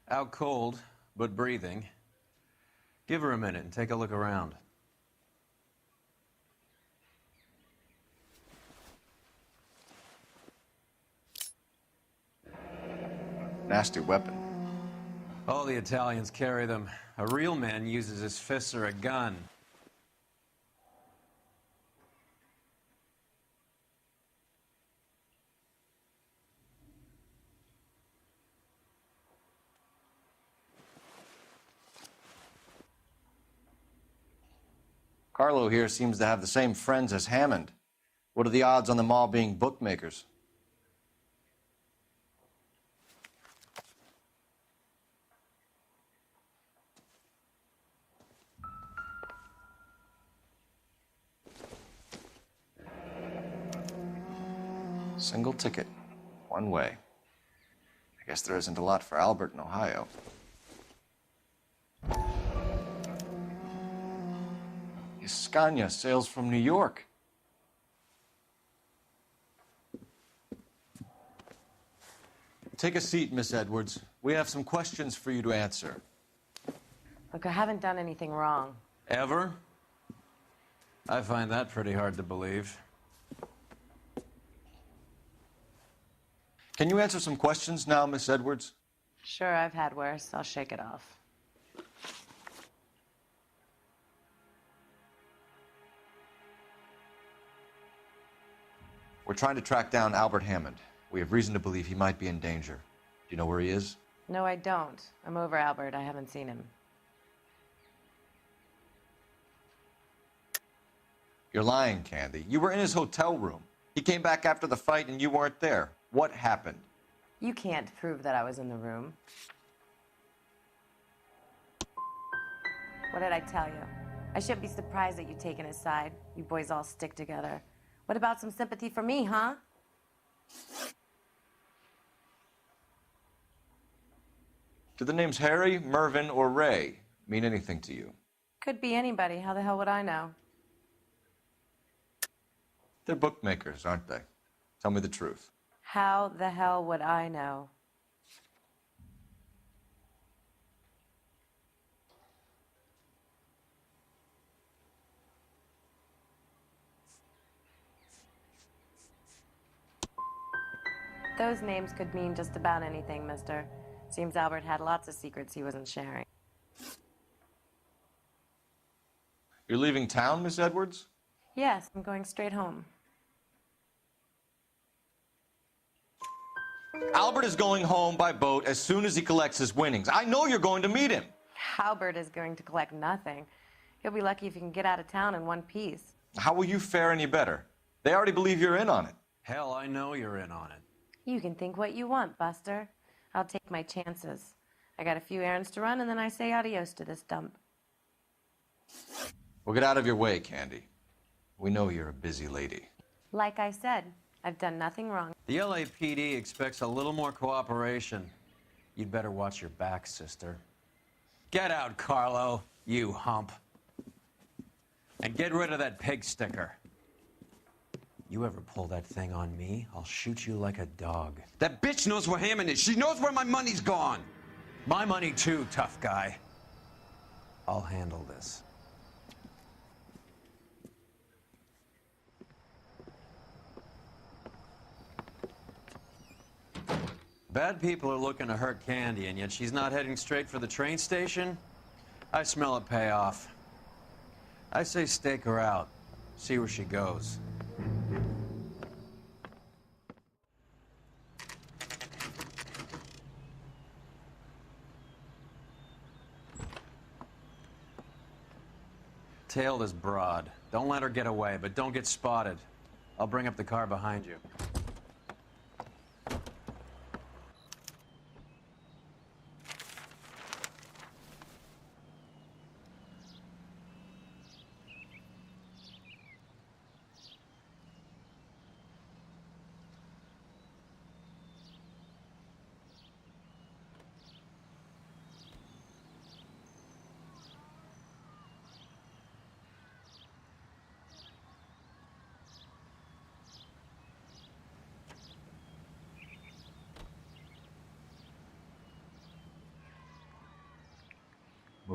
Out cold, but breathing. Give her a minute and take a look around. Nasty weapon. All the Italians carry them. A real man uses his fists or a gun. Carlo here seems to have the same friends as Hammond. What are the odds on them all being bookmakers? Single ticket, one way. I guess there isn't a lot for Albert in Ohio. Scania sails from New York. Take a seat, Miss Edwards. We have some questions for you to answer. Look, I haven't done anything wrong. Ever? I find that pretty hard to believe. Can you answer some questions now, Miss Edwards? Sure, I've had worse. I'll shake it off. We're trying to track down Albert Hammond. We have reason to believe he might be in danger. Do you know where he is? No, I don't. I'm over Albert. I haven't seen him. You're lying, Candy. You were in his hotel room. He came back after the fight and you weren't there. What happened? You can't prove that I was in the room. What did I tell you? I shouldn't be surprised that you've taken his side. You boys all stick together. What about some sympathy for me, huh? Do the names Harry, Mervyn, or Ray mean anything to you? Could be anybody. How the hell would I know? They're bookmakers, aren't they? Tell me the truth. How the hell would I know? Those names could mean just about anything, mister. Seems Albert had lots of secrets he wasn't sharing. You're leaving town, Miss Edwards? Yes, I'm going straight home. Albert is going home by boat as soon as he collects his winnings. I know you're going to meet him. Albert is going to collect nothing. He'll be lucky if he can get out of town in one piece. How will you fare any better? They already believe you're in on it. Hell, I know you're in on it. You can think what you want, Buster. I'll take my chances. I got a few errands to run, and then I say adios to this dump. Well, get out of your way, Candy. We know you're a busy lady. Like I said, I've done nothing wrong. The LAPD expects a little more cooperation. You'd better watch your back, sister. Get out, Carlo, you hump. And get rid of that pig sticker. You ever pull that thing on me, I'll shoot you like a dog. That bitch knows where Hammond is. She knows where my money's gone. My money too, tough guy. I'll handle this. Bad people are looking to hurt Candy, and yet she's not heading straight for the train station? I smell a payoff. I say stake her out. See where she goes. Tail this broad. Don't let her get away, but don't get spotted. I'll bring up the car behind you.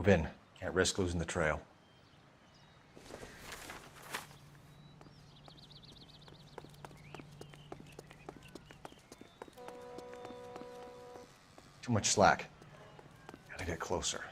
Move in. Can't risk losing the trail. Too much slack. Gotta get closer.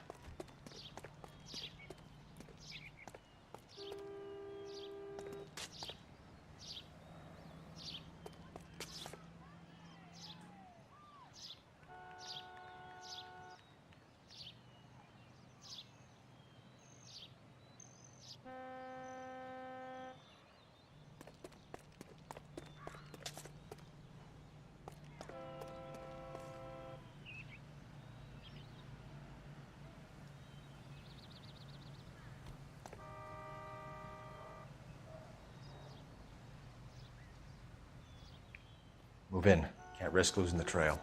Move in. Can't risk losing the trail.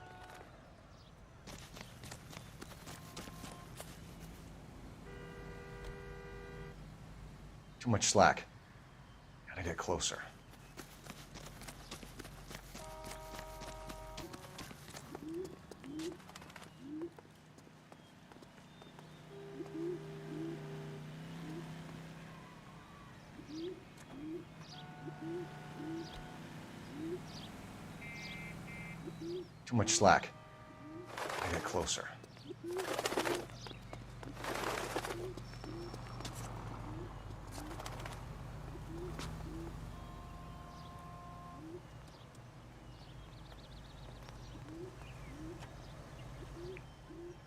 Too much slack. Gotta get closer. Too much slack. Gotta get closer.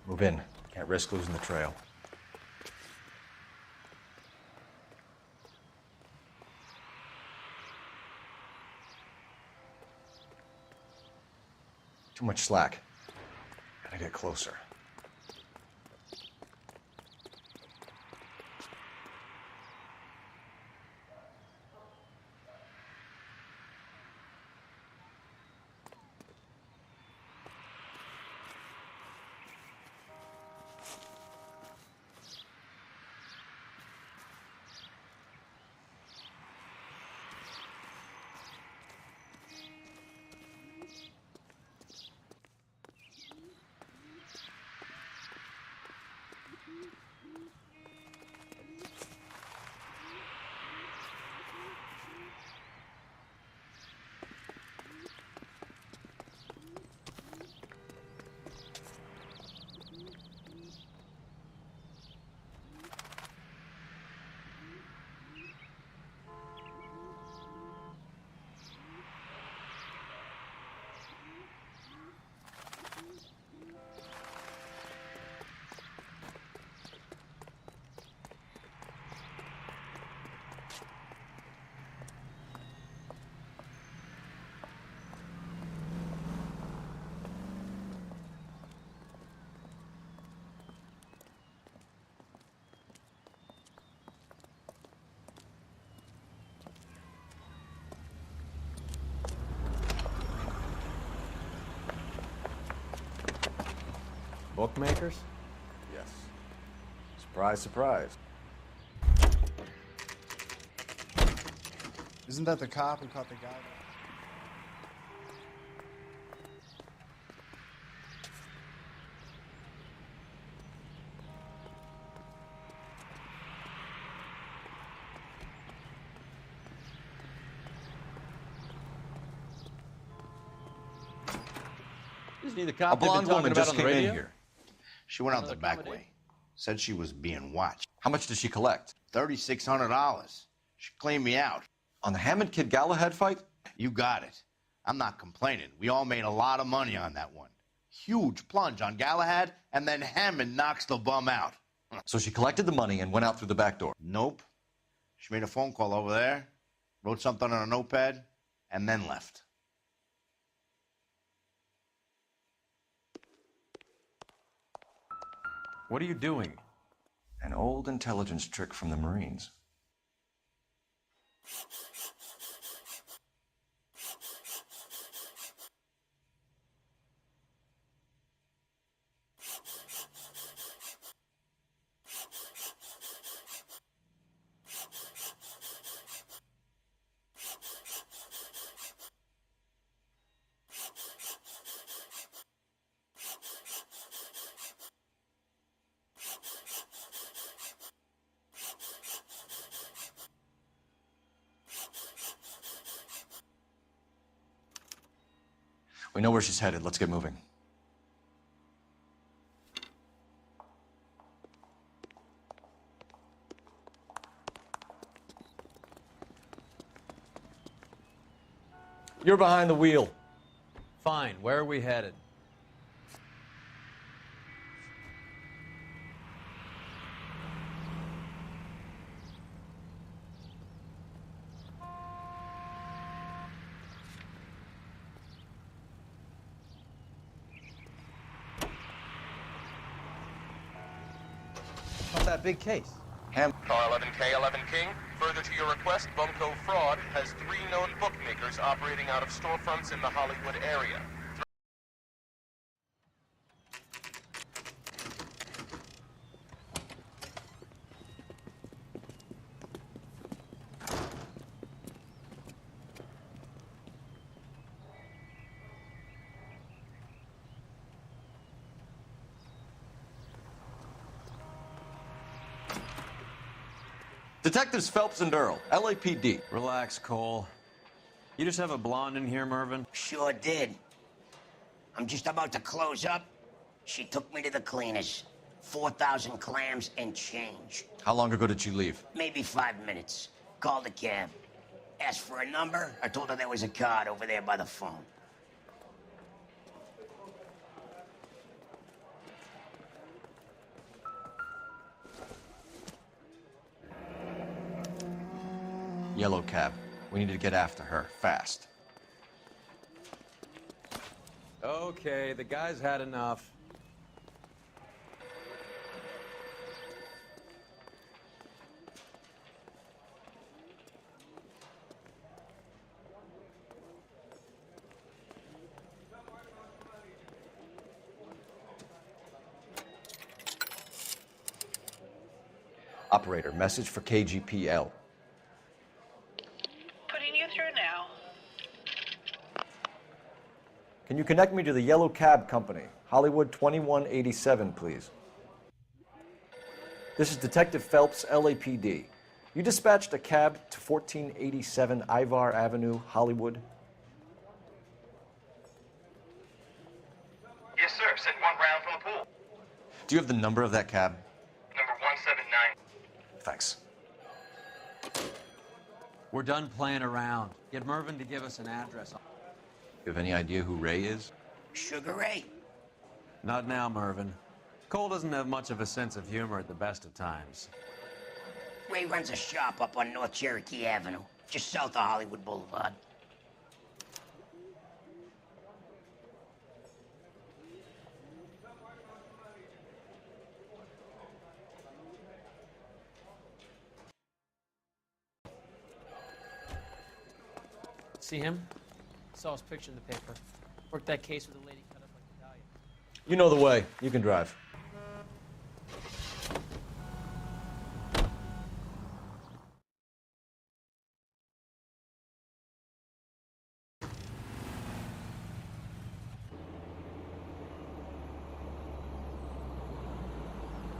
Move in. Can't risk losing the trail. Too much slack. Gotta get closer. Bookmakers? Yes. Surprise, surprise. Isn't that the cop who caught the guy? Isn't he the A cop they've been blonde talking woman about just on the came in radio? here. She went out Another the back comedy? way. Said she was being watched. How much did she collect? $3,600. She cleaned me out. On the Hammond Kid Galahad fight? You got it. I'm not complaining. We all made a lot of money on that one. Huge plunge on Galahad, and then Hammond knocks the bum out. So she collected the money and went out through the back door. Nope. She made a phone call over there, wrote something on a notepad, and then left. What are you doing? An old intelligence trick from the Marines. We know where she's headed. Let's get moving. You're behind the wheel. Fine. Where are we headed? What's that big case? Ham. Car 11K, 11 King. Further to your request, Bunko Fraud has 3 known bookmakers operating out of storefronts in the Hollywood area. Detectives Phelps and Earl, LAPD. Relax, Cole. You just have a blonde in here, Mervyn? Sure did. I'm just about to close up. She took me to the cleaners. 4,000 clams and change. How long ago did she leave? Maybe 5 minutes. Called a cab. Asked for a number. I told her there was a card over there by the phone. Yellow cab. We need to get after her, fast. Okay, the guy's had enough. Operator, message for KGPL. Putting you through now. Can you connect me to the Yellow Cab Company, Hollywood 2187, please? This is Detective Phelps, LAPD. You dispatched a cab to 1487 Ivar Avenue, Hollywood? Yes, sir. Sent 1 round from the pool. Do you have the number of that cab? Number 179. Thanks. We're done playing around. Get Mervyn to give us an address. You have any idea who Ray is? Sugar Ray? Not now, Mervyn. Cole doesn't have much of a sense of humor at the best of times. Ray runs a shop up on North Cherokee Avenue, just south of Hollywood Boulevard. See him? Saw his picture in the paper. Worked that case with a lady cut up like a medallion. You know the way. You can drive.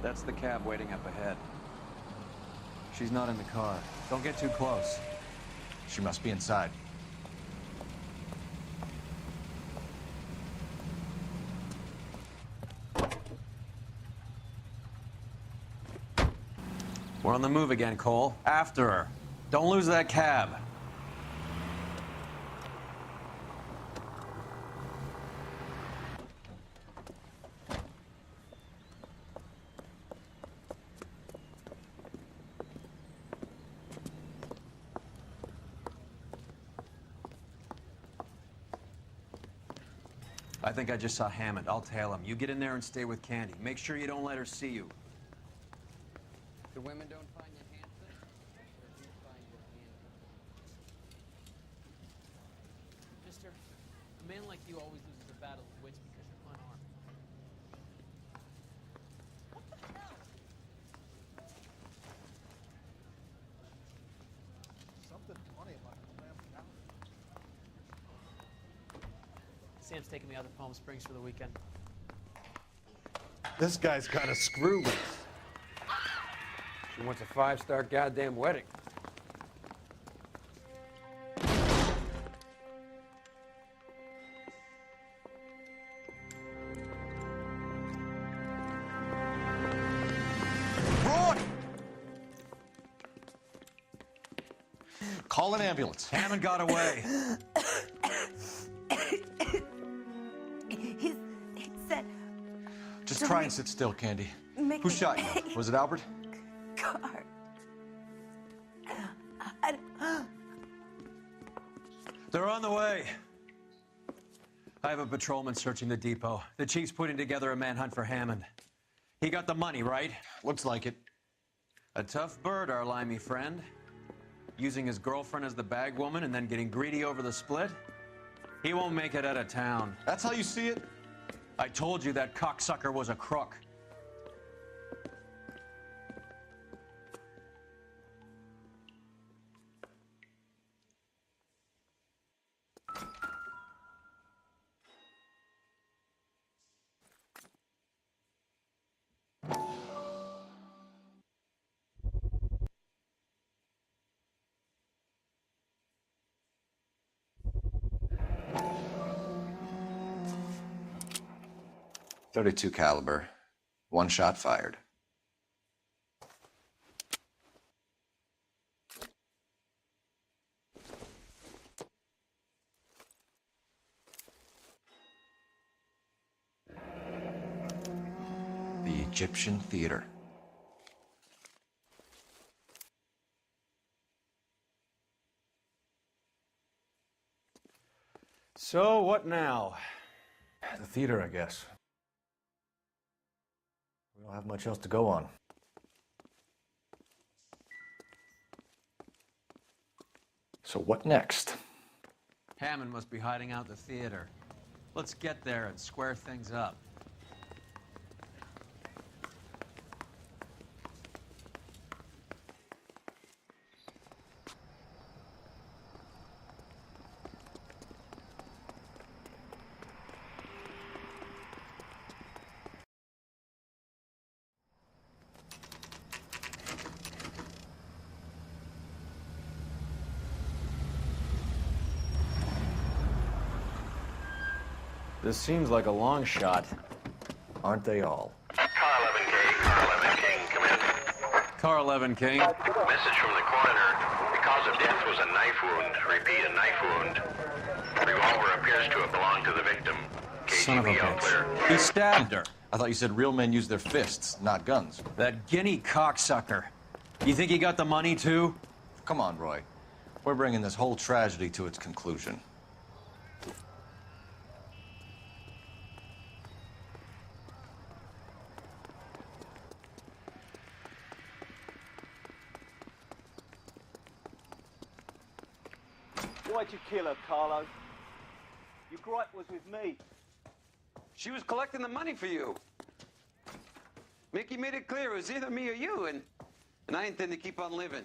That's the cab waiting up ahead. She's not in the car. Don't get too close. She must be inside. We're on the move again, Cole. After her. Don't lose that cab. I think I just saw Hammond. I'll tail him. You get in there and stay with Candy. Make sure you don't let her see you. The women don't find you handsome, or do you find you handsome? Mister, a man like you always loses a battle of wits because you're unarmed. Something funny about the clam salad. Sam's taking me out to Palm Springs for the weekend. This guy's got a screw loose. She wants a 5-star goddamn wedding. Call an ambulance. Hammond got away. He said, Just try and sit still, Candy. Make Who me shot you? pay. Was it Albert? car. They're on the way. I have a patrolman searching the depot. The chief's putting together a manhunt for Hammond. He got the money, right? Looks like it. A tough bird, our limey friend. Using his girlfriend as the bag woman and then getting greedy over the split. He won't make it out of town. That's how you see it? I told you that cocksucker was a crook. .32 caliber. One shot fired. The Egyptian Theater. So, what now? The theater, I guess. We don't have much else to go on. So what next? Hammond must be hiding out the theater. Let's get there and square things up. This seems like a long shot. Aren't they all? Car 11K, Car 11 King, come in. Car 11 King. Message from the coroner. The cause of death was a knife wound. Repeat, a knife wound. Revolver appears to have belonged to the victim. Son of a KGB all clear. bitch. He stabbed her. I thought you said real men use their fists, not guns. That guinea cocksucker. You think he got the money too? Come on, Roy. We're bringing this whole tragedy to its conclusion. Why'd you kill her, Carlo? Your gripe was with me. She was collecting the money for you. Mickey made it clear it was either me or you, and I intend to keep on living.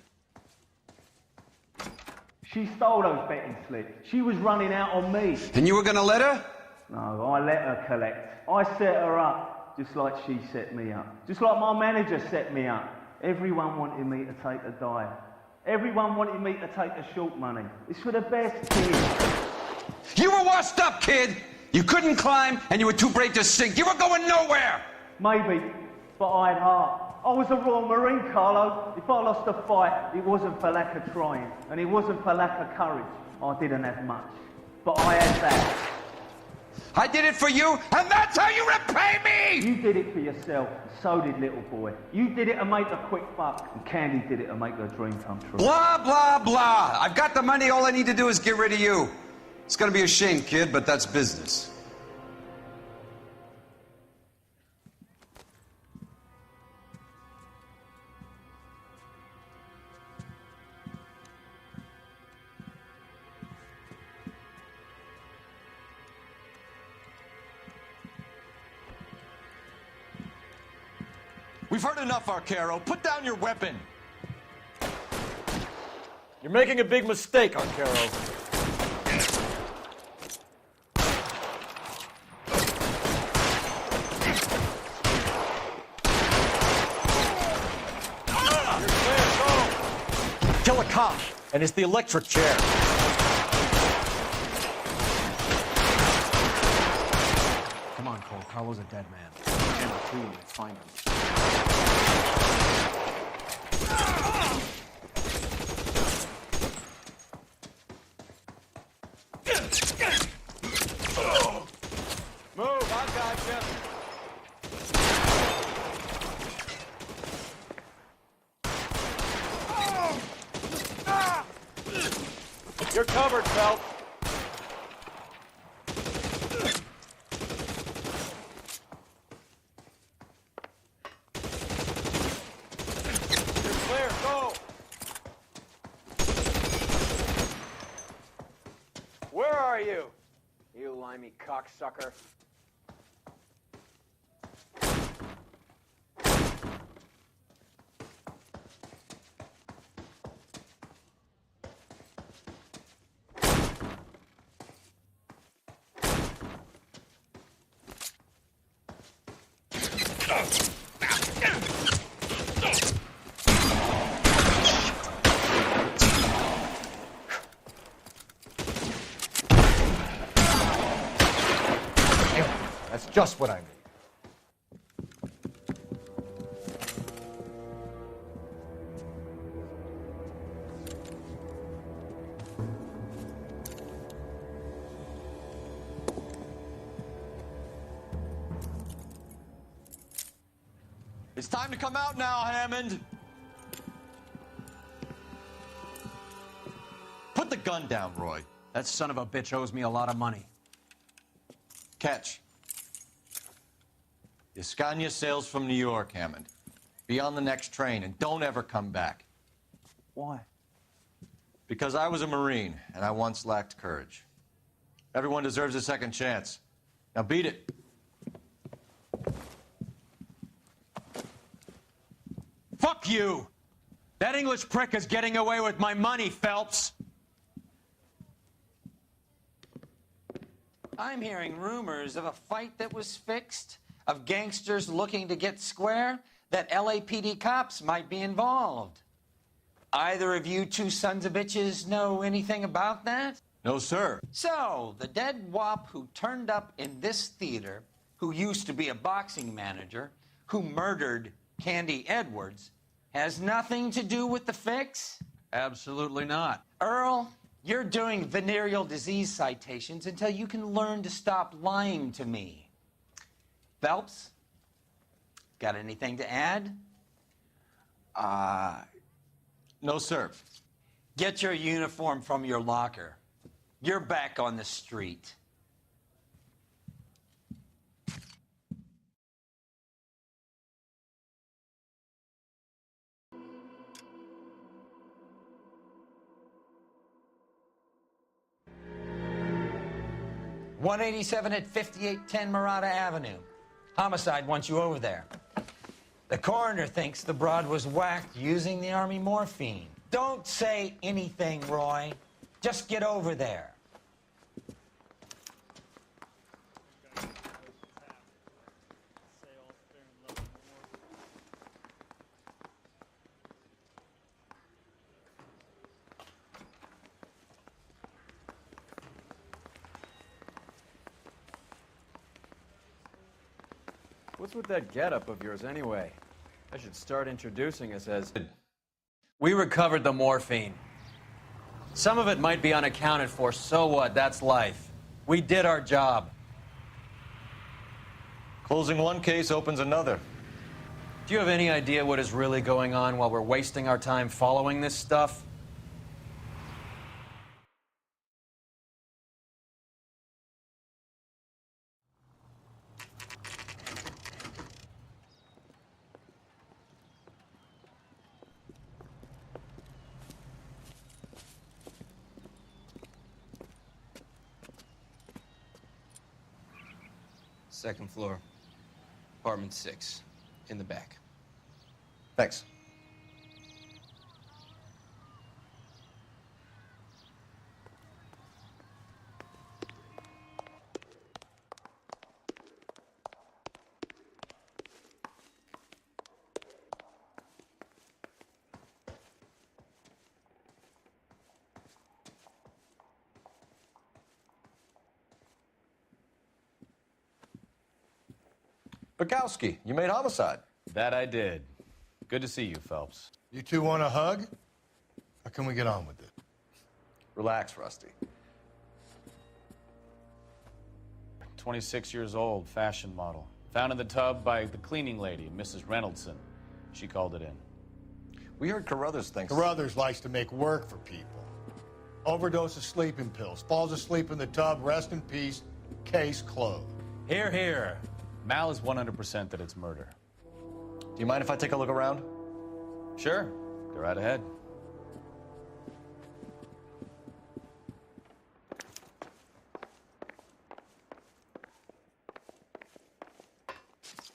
She stole those betting slips. She was running out on me. And you were gonna let her? No, I let her collect. I set her up, just like she set me up. Just like my manager set me up. Everyone wanted me to take a dive. Everyone wanted me to take the short money. It's for the best kid. You were washed up, kid! You couldn't climb, and you were too brave to sink. You were going nowhere! Maybe, but I had heart. I was a Royal Marine, Carlo. If I lost a fight, it wasn't for lack of trying, and it wasn't for lack of courage. I didn't have much, but I had that. I did it for you, and that's how you repay me! You did it for yourself, and so did little boy. You did it to make a quick buck, and Candy did it to make her dream come true. Blah, blah, blah. I've got the money. All I need to do is get rid of you. It's gonna be a shame, kid, but that's business. We've heard enough, Arcaro. Put down your weapon. You're making a big mistake, Arcaro. Kill a cop, and it's the electric chair. Come on, Cole. Carlo's a dead man. Channel 2 and find him. You're covered, Phelps. You're clear. Go. Where are you? You limey cocksucker. That's just what I need. It's time to come out now, Hammond. Put the gun down, Roy. That son of a bitch owes me a lot of money. Catch. Escania sails from New York, Hammond. Be on the next train and don't ever come back. Why? Because I was a Marine and I once lacked courage. Everyone deserves a second chance. Now beat it. Fuck you! That English prick is getting away with my money, Phelps! I'm hearing rumors of a fight that was fixed, of gangsters looking to get square, that LAPD cops might be involved. Either of you two sons of bitches know anything about that? No, sir. So, the dead wop who turned up in this theater, who used to be a boxing manager, who murdered Candy Edwards, has nothing to do with the fix? Absolutely not. Earl, you're doing venereal disease citations until you can learn to stop lying to me. Phelps, got anything to add? No, sir. Get your uniform from your locker. You're back on the street. .187 at 5810 Murata Avenue. Homicide wants you over there. The coroner thinks the broad was whacked using the Army morphine. Don't say anything, Roy. Just get over there. What's with that getup of yours anyway? I should start introducing us as... We recovered the morphine. Some of it might be unaccounted for, so what? That's life. We did our job. Closing one case opens another. Do you have any idea what is really going on while we're wasting our time following this stuff? Second floor, apartment 6, in the back. Thanks. Bukowski, you made homicide. That I did. Good to see you, Phelps. You two want a hug? Or can we get on with it? Relax, Rusty. 26 years old, fashion model. Found in the tub by the cleaning lady, Mrs. Reynoldson. She called it in. We heard Carruthers thinks... Carruthers likes to make work for people. Overdose of sleeping pills. Falls asleep in the tub. Rest in peace. Case closed. Here, here. Mal is 100% that it's murder. Do you mind if I take a look around? Sure. Go right ahead.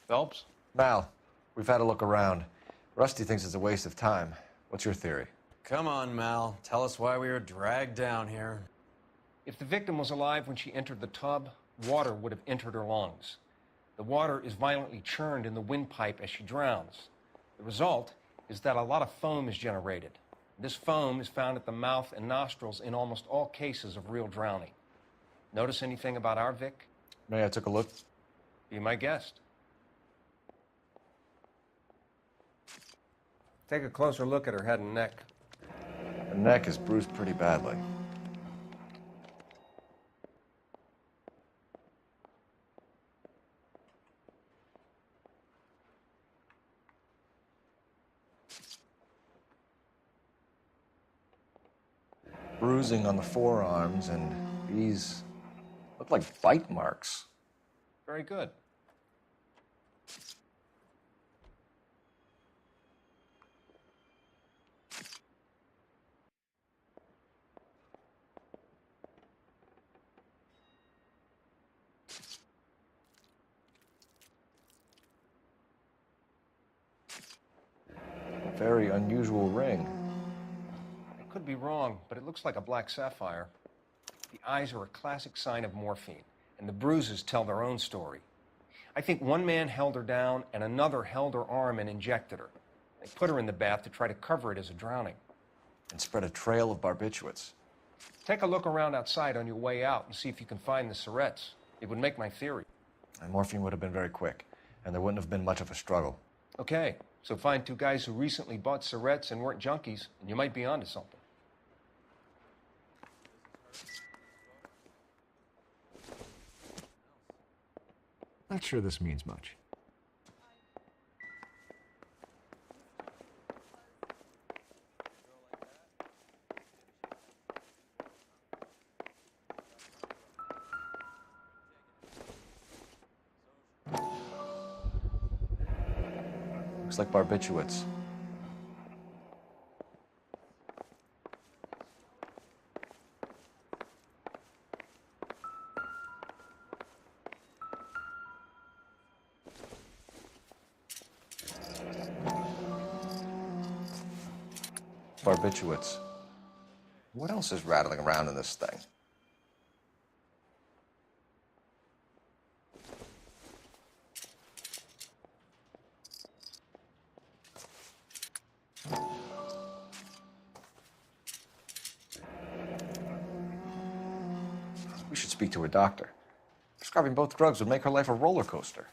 Phelps? Mal, we've had a look around. Rusty thinks it's a waste of time. What's your theory? Come on, Mal. Tell us why we were dragged down here. If the victim was alive when she entered the tub, water would have entered her lungs. The water is violently churned in the windpipe as she drowns. The result is that a lot of foam is generated. This foam is found at the mouth and nostrils in almost all cases of real drowning. Notice anything about our Vic? May I took a look? Be my guest. Take a closer look at her head and neck. Her neck is bruised pretty badly. Bruising on the forearms, and these look like bite marks. Very good. A very unusual ring. I could be wrong, but it looks like a black sapphire. The eyes are a classic sign of morphine, and the bruises tell their own story. I think one man held her down and another held her arm and injected her. They put her in the bath to try to cover it as a drowning. And spread a trail of barbiturates. Take a look around outside on your way out and see if you can find the syrettes. It would make my theory. And morphine would have been very quick, and there wouldn't have been much of a struggle. Okay, so find two guys who recently bought syrettes and weren't junkies, and you might be onto something. Not sure this means much. Looks like barbiturates. Barbiturates. What else is rattling around in this thing? We should speak to a doctor. Prescribing both drugs would make her life a roller coaster.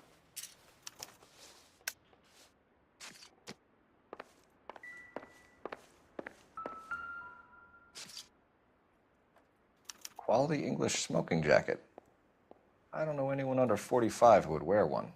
Quality English smoking jacket. I don't know anyone under 45 who would wear one.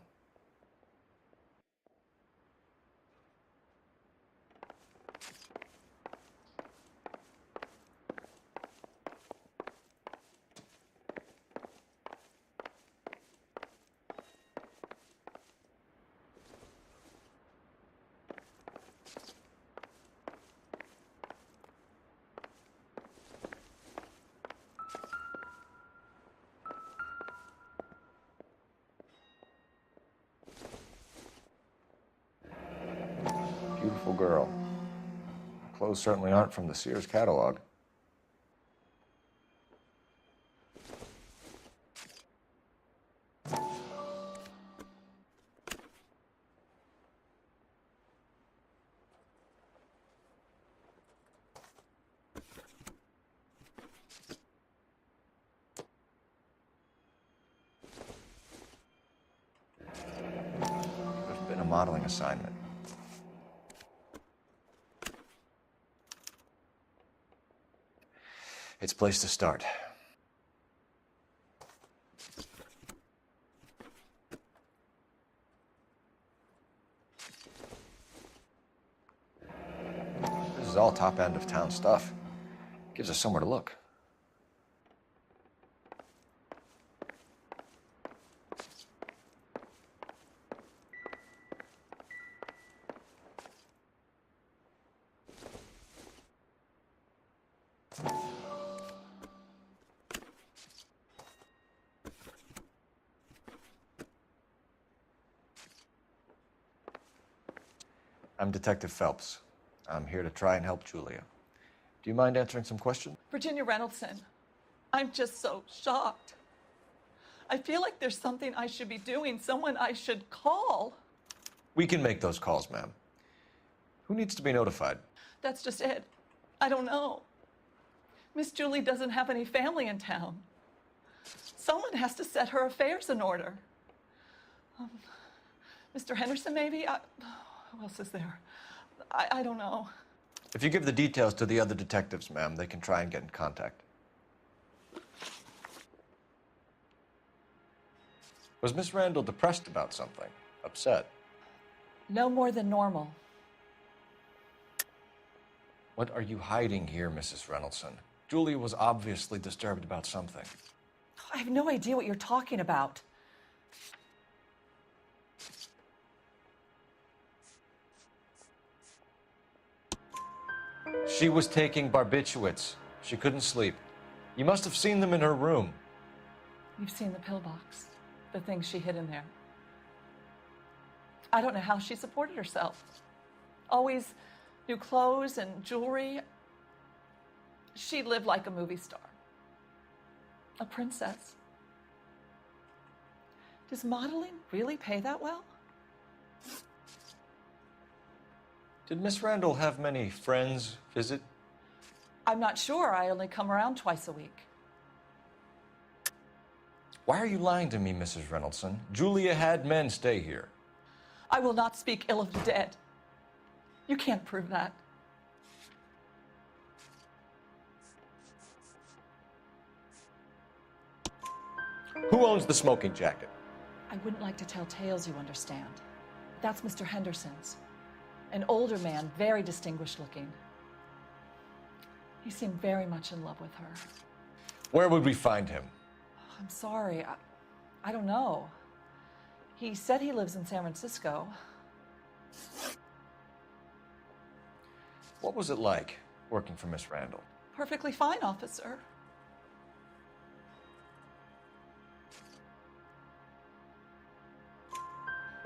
Beautiful girl. Clothes certainly aren't from the Sears catalog. Could have been a modeling assignment. It's a place to start. This is all top end of town stuff. Gives us somewhere to look. I'm Detective Phelps. I'm here to try and help Julia. Do you mind answering some questions? Virginia Reynoldson, I'm just so shocked. I feel like there's something I should be doing, someone I should call. We can make those calls, ma'am. Who needs to be notified? That's just it. I don't know. Miss Julie doesn't have any family in town. Someone has to set her affairs in order. Mr. Henderson, maybe? Who else is there? I don't know. If you give the details to the other detectives, ma'am, they can try and get in contact. Was Miss Randall depressed about something? Upset? No more than normal. What are you hiding here, Mrs. Reynoldson? Julia was obviously disturbed about something. I have no idea what you're talking about. She was taking barbiturates. She couldn't sleep. You must have seen them in her room. You've seen the pillbox, the things she hid in there. I don't know how she supported herself. Always new clothes and jewelry. She lived like a movie star. A princess. Does modeling really pay that well? Did Miss Randall have many friends visit? I'm not sure. I only come around twice a week. Why are you lying to me, Mrs. Reynoldson? Julia had men stay here. I will not speak ill of the dead. You can't prove that. Who owns the smoking jacket? I wouldn't like to tell tales, you understand. That's Mr. Henderson's. An older man, very distinguished looking. He seemed very much in love with her. Where would we find him? I'm sorry. I don't know. He said he lives in San Francisco. What was it like working for Miss Randall? Perfectly fine, officer.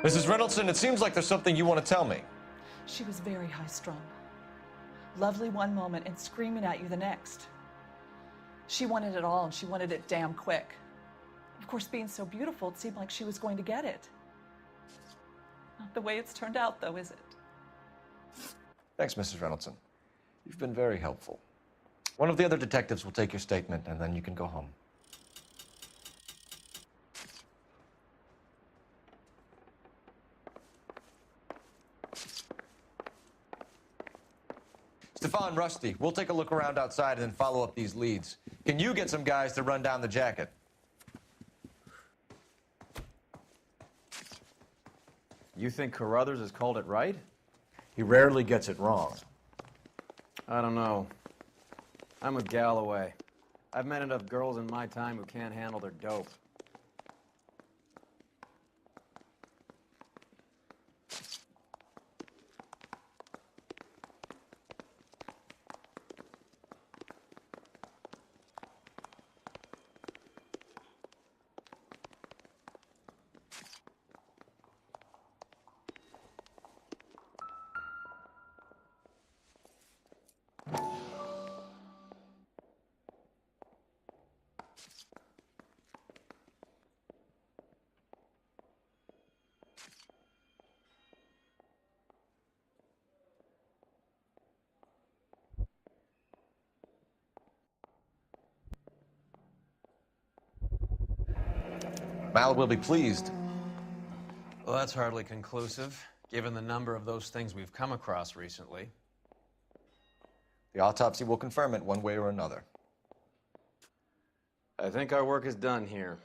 Mrs. Reynoldson, it seems like there's something you want to tell me. She was very high-strung. Lovely one moment and screaming at you the next. She wanted it all, and she wanted it damn quick. Of course, being so beautiful, it seemed like she was going to get it. Not the way it's turned out, though, is it? Thanks, Mrs. Reynoldson. You've been very helpful. One of the other detectives will take your statement, and then you can go home. Stefan, Rusty, we'll take a look around outside and then follow up these leads. Can you get some guys to run down the jacket? You think Carruthers has called it right? He rarely gets it wrong. I don't know. I'm with Galloway. I've met enough girls in my time who can't handle their dope. Mal will be pleased. Well, that's hardly conclusive, given the number of those things we've come across recently. The autopsy will confirm it one way or another. I think our work is done here.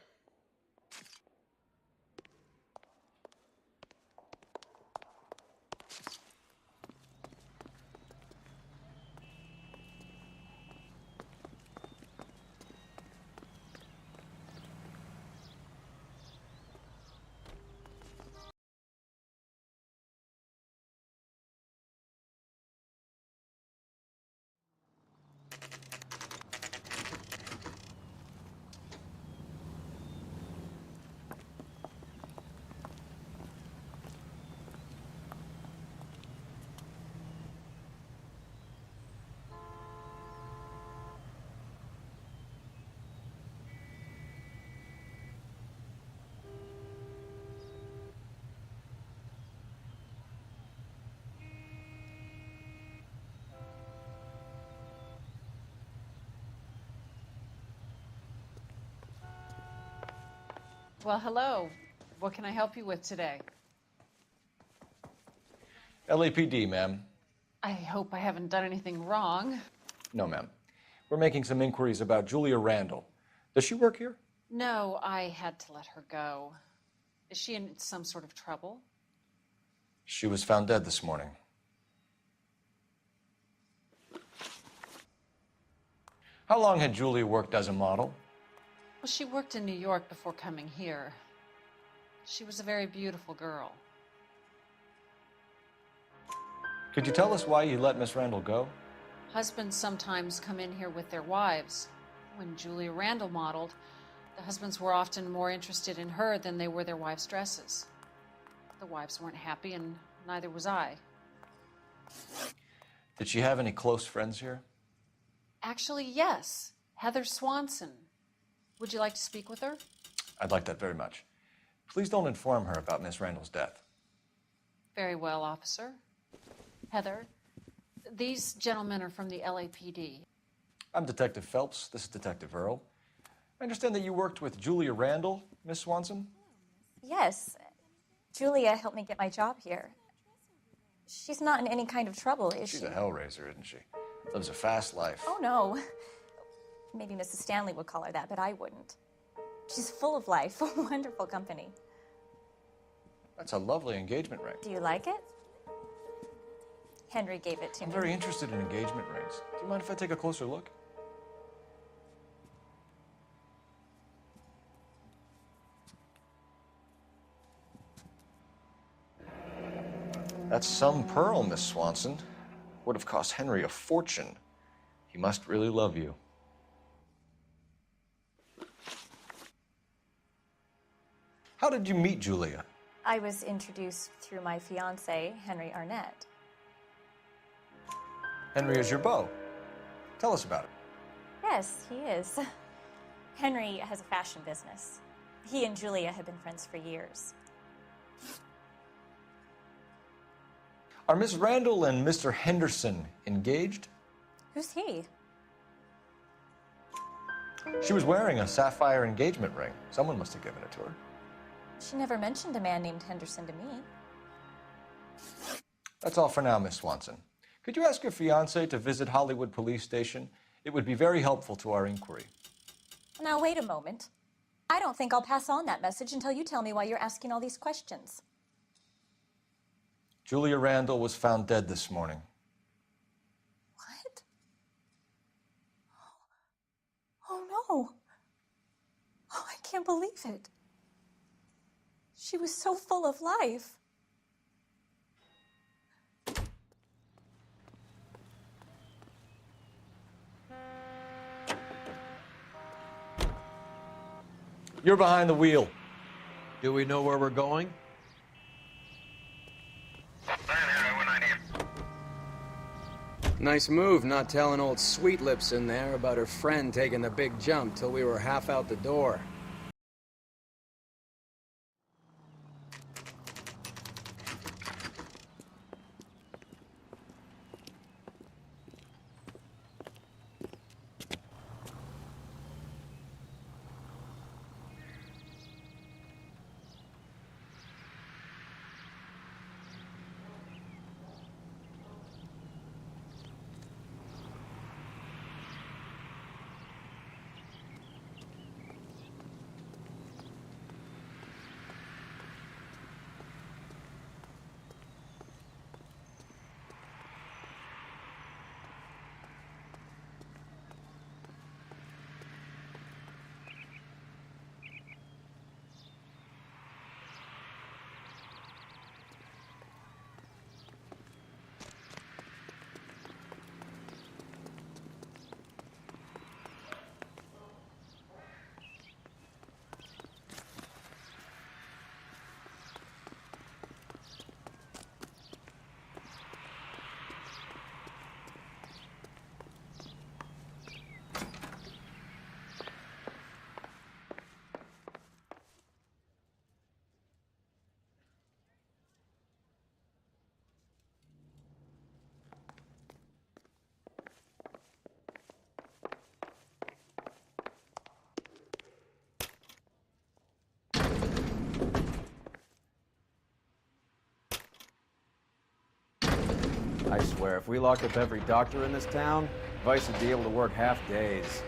Well, hello. What can I help you with today? LAPD, ma'am. I hope I haven't done anything wrong. No, ma'am. We're making some inquiries about Julia Randall. Does she work here? No, I had to let her go. Is she in some sort of trouble? She was found dead this morning. How long had Julia worked as a model? Well, she worked in New York before coming here. She was a very beautiful girl. Could you tell us why you let Miss Randall go? Husbands sometimes come in here with their wives. When Julia Randall modeled, the husbands were often more interested in her than they were their wives' dresses. The wives weren't happy, and neither was I. Did she have any close friends here? Actually, yes. Heather Swanson. Would you like to speak with her? I'd like that very much. Please don't inform her about Miss Randall's death. Very well, officer. Heather, these gentlemen are from the LAPD. I'm Detective Phelps. This is Detective Earl. I understand that you worked with Julia Randall, Miss Swanson? Yes. Julia helped me get my job here. She's not in any kind of trouble, is she? She's a hellraiser, isn't she? Lives a fast life. Oh, no. Maybe Mrs. Stanley would call her that, but I wouldn't. She's full of life, a wonderful company. That's a lovely engagement ring. Do you like it? Henry gave it to I'm me. very interested in engagement rings. Do you mind if I take a closer look? That's some pearl, Miss Swanson. Would have cost Henry a fortune. He must really love you. How did you meet Julia? I was introduced through my fiancé, Henry Arnett. Henry is your beau. Tell us about it. Yes, he is. Henry has a fashion business. He and Julia have been friends for years. Are Miss Randall and Mr. Henderson engaged? Who's he? She was wearing a sapphire engagement ring. Someone must have given it to her. She never mentioned a man named Henderson to me. That's all for now, Miss Swanson. Could you ask your fiancé to visit Hollywood Police Station? It would be very helpful to our inquiry. Now, wait a moment. I don't think I'll pass on that message until you tell me why you're asking all these questions. Julia Randall was found dead this morning. What? Oh, no. Oh, I can't believe it. She was so full of life. You're behind the wheel. Do we know where we're going? Nice move not telling old Sweet Lips in there about her friend taking the big jump till we were half out the door. I swear, if we locked up every doctor in this town, Vice would be able to work half days.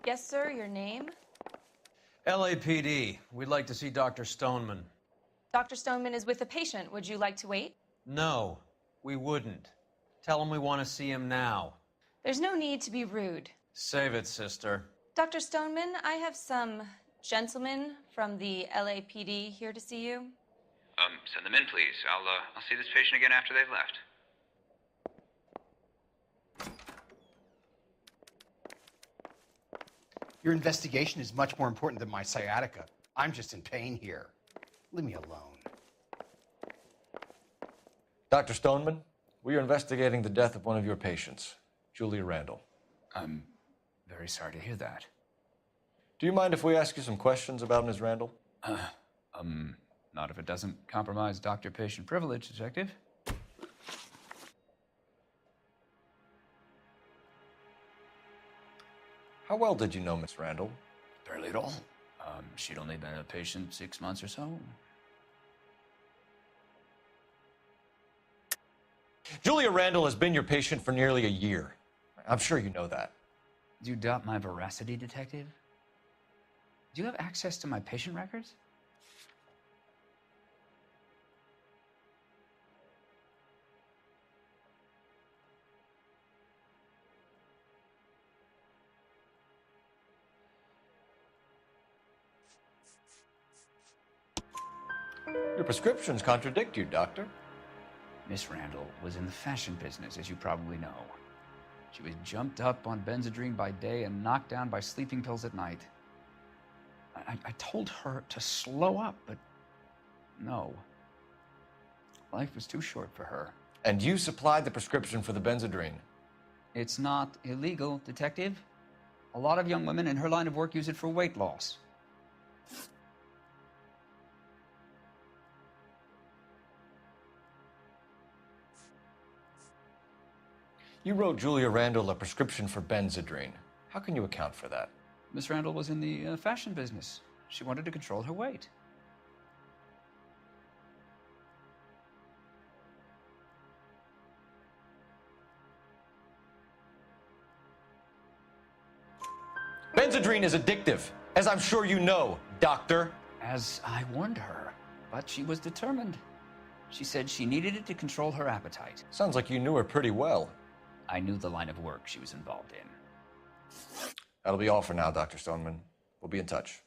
Yes, sir, your name? LAPD. We'd like to see Dr. Stoneman. Dr. Stoneman is with a patient. Would you like to wait? No, we wouldn't. Tell him we want to see him now. There's no need to be rude. Save it, sister. Dr. Stoneman, I have some gentlemen from the LAPD here to see you. Send them in, please. I'll see this patient again after they've left. Your investigation is much more important than my sciatica. I'm just in pain here. Leave me alone. Dr. Stoneman, we are investigating the death of one of your patients, Julia Randall. I'm very sorry to hear that. Do you mind if we ask you some questions about Ms. Randall? Not if it doesn't compromise doctor-patient privilege, Detective. How well did you know Miss Randall? Barely at all. She'd only been a patient 6 months or so. Julia Randall has been your patient for nearly a year. I'm sure you know that. Do you doubt my veracity, Detective? Do you have access to my patient records? Your prescriptions contradict you, Doctor. Miss Randall was in the fashion business, as you probably know. She was jumped up on Benzedrine by day and knocked down by sleeping pills at night. I told her to slow up, but no. Life was too short for her. And you supplied the prescription for the Benzedrine? It's not illegal, Detective. A lot of young women in her line of work use it for weight loss. You wrote Julia Randall a prescription for Benzedrine. How can you account for that? Miss Randall was in the fashion business. She wanted to control her weight. Benzedrine is addictive, as I'm sure you know, Doctor. As I warned her, but she was determined. She said she needed it to control her appetite. Sounds like you knew her pretty well. I knew the line of work she was involved in. That'll be all for now, Dr. Stoneman. We'll be in touch.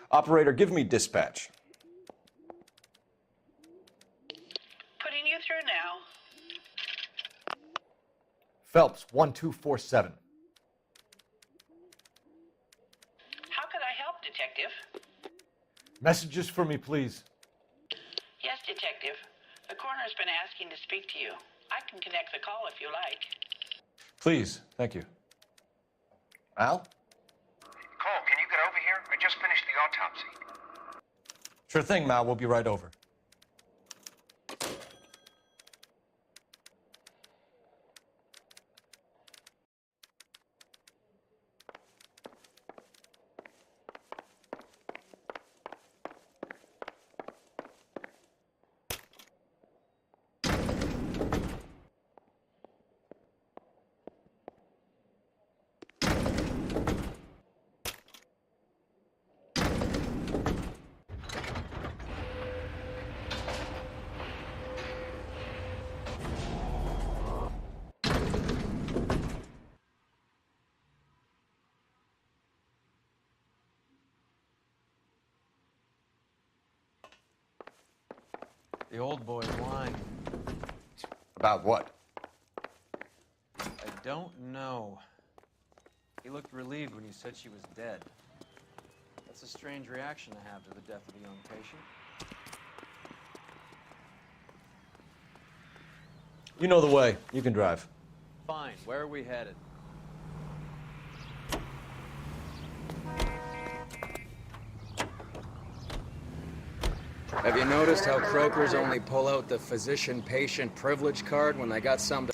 Operator, give me dispatch. Putting you through now. Phelps, 1247. How could I help, Detective? Messages for me, please. Yes, Detective. The coroner's been asking to speak to you. I can connect the call if you like. Please, thank you. Al? Cole, can you get over here? I just finished the autopsy. Sure thing, Mal. We'll be right over. The old boy's lying. About what? I don't know. He looked relieved when you said she was dead. That's a strange reaction to have to the death of a young patient. You know the way. You can drive. Fine. Where are we headed? Have you noticed how Croakers only pull out the physician-patient privilege card when they got some to...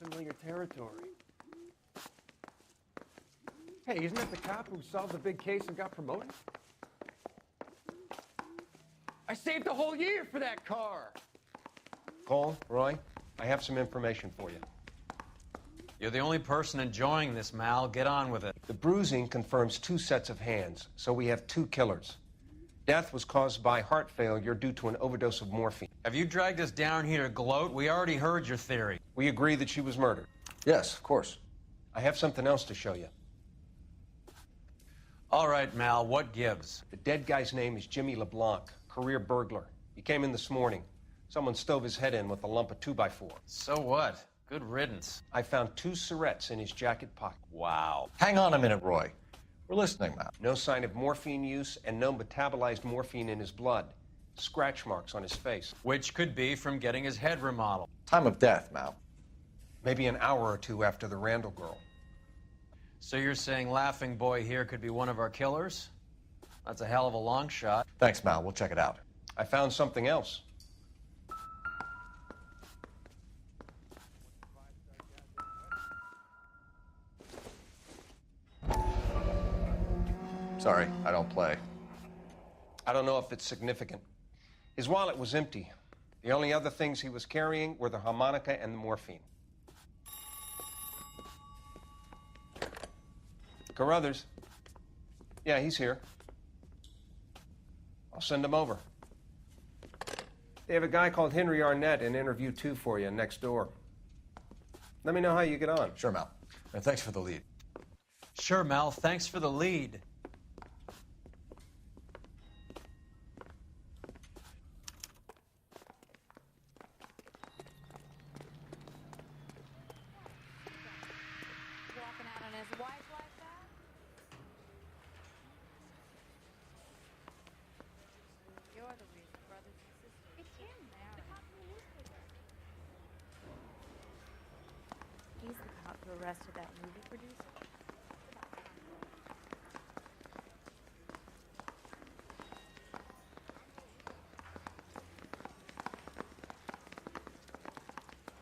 Unfamiliar territory. Hey, isn't that the cop who solved the big case and got promoted? I saved a whole year for that car! Cole, Roy, I have some information for you. You're the only person enjoying this, Mal. Get on with it. The bruising confirms 2 sets of hands, so we have 2 killers. Death was caused by heart failure due to an overdose of morphine. Have you dragged us down here to gloat? We already heard your theory. We agree that she was murdered. Yes, of course. I have something else to show you. All right, Mal, what gives? The dead guy's name is Jimmy LeBlanc, career burglar. He came in this morning. Someone stove his head in with a lump of 2x4. So what? Good riddance. I found 2 cigarettes in his jacket pocket. Wow. Hang on a minute, Roy. We're listening now. No sign of morphine use and no metabolized morphine in his blood. Scratch marks on his face. Which could be from getting his head remodeled. Time of death, Mal. Maybe an hour or 2 after the Randall girl. So you're saying Laughing Boy here could be one of our killers? That's a hell of a long shot. Thanks, Mal. We'll check it out. I found something else. Sorry, I don't play. I don't know if it's significant. His wallet was empty. The only other things he was carrying were the harmonica and the morphine. Carruthers. Yeah, he's here. I'll send him over. They have a guy called Henry Arnett in interview 2 for you next door. Let me know how you get on. Sure, Mal. And thanks for the lead. Sure, Mal. Thanks for the lead. Arrested that movie producer?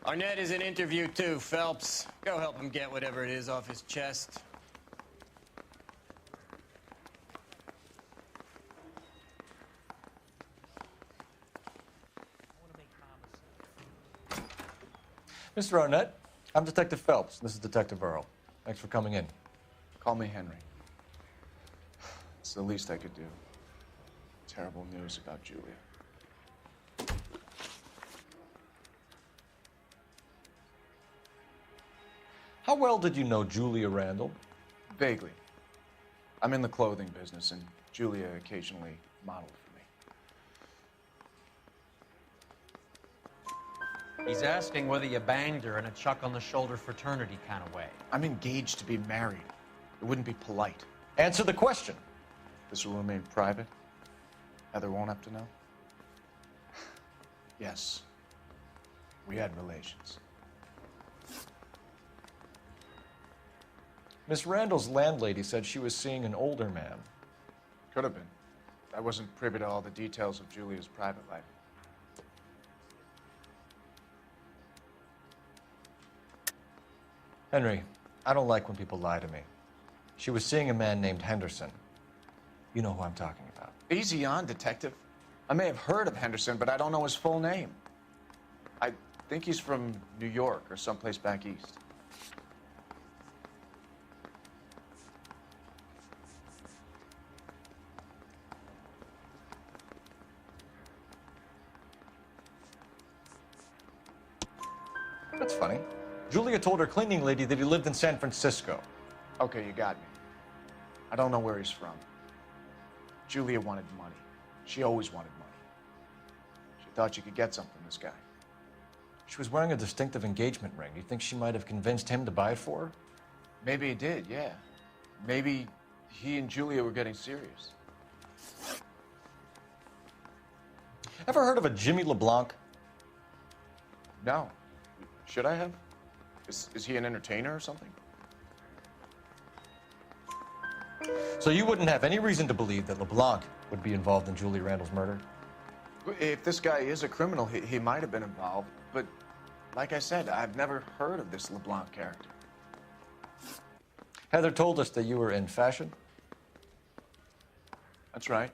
Arnett is in interview 2, Phelps. Go help him get whatever it is off his chest. Mr. Arnett, I'm Detective Phelps. This is Detective Earl. Thanks for coming in. Call me Henry. It's the least I could do. Terrible news about Julia. How well did you know Julia Randall? Vaguely. I'm in the clothing business, and Julia occasionally modeled for me. He's asking whether you banged her in a chuck-on-the-shoulder fraternity kind of way. I'm engaged to be married. It wouldn't be polite. Answer the question. This will remain private? Heather won't have to know? Yes. We had relations. Miss Randall's landlady said she was seeing an older man. Could have been. I wasn't privy to all the details of Julia's private life. Henry, I don't like when people lie to me. She was seeing a man named Henderson. You know who I'm talking about. Easy on, Detective. I may have heard of Henderson, but I don't know his full name. I think he's from New York or someplace back east. That's funny. Julia told her cleaning lady that he lived in San Francisco. Okay, you got me. I don't know where he's from. Julia wanted money. She always wanted money. She thought she could get something from this guy. She was wearing a distinctive engagement ring. Do you think she might have convinced him to buy it for her? Maybe he did, yeah. Maybe he and Julia were getting serious. Ever heard of a Jimmy LeBlanc? No. Should I have? Is he an entertainer or something? So you wouldn't have any reason to believe that LeBlanc would be involved in Julia Randall's murder? If this guy is a criminal, he might have been involved. But like I said, I've never heard of this LeBlanc character. Heather told us that you were in fashion. That's right.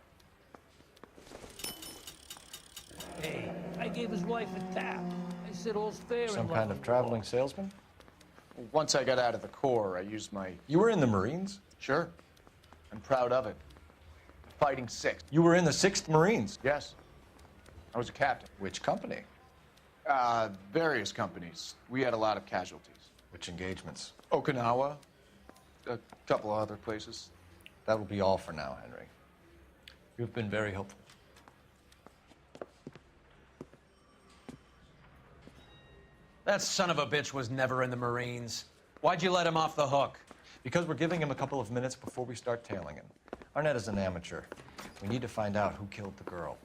Hey, I gave his wife a tap. I said all's fair in Some love kind of and traveling salesman? Once I got out of the Corps, I used my... You were in the Marines? Sure. I'm proud of it. Fighting 6th. You were in the 6th Marines? Yes. I was a captain. Which company? Various companies. We had a lot of casualties. Which engagements? Okinawa. A couple of other places. That will be all for now, Henry. You've been very helpful. That son of a bitch was never in the Marines. Why'd you let him off the hook? Because we're giving him a couple of minutes before we start tailing him. Arnett is an amateur. We need to find out who killed the girl.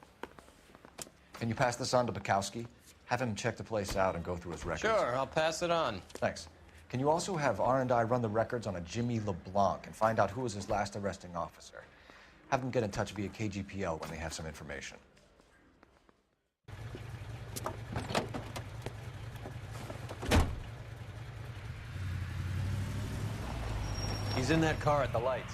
Can you pass this on to Bukowski? Have him check the place out and go through his records. Sure, I'll pass it on. Thanks. Can you also have R&I run the records on a Jimmy LeBlanc and find out who was his last arresting officer? Have them get in touch via KGPL when they have some information. He's in that car at the lights.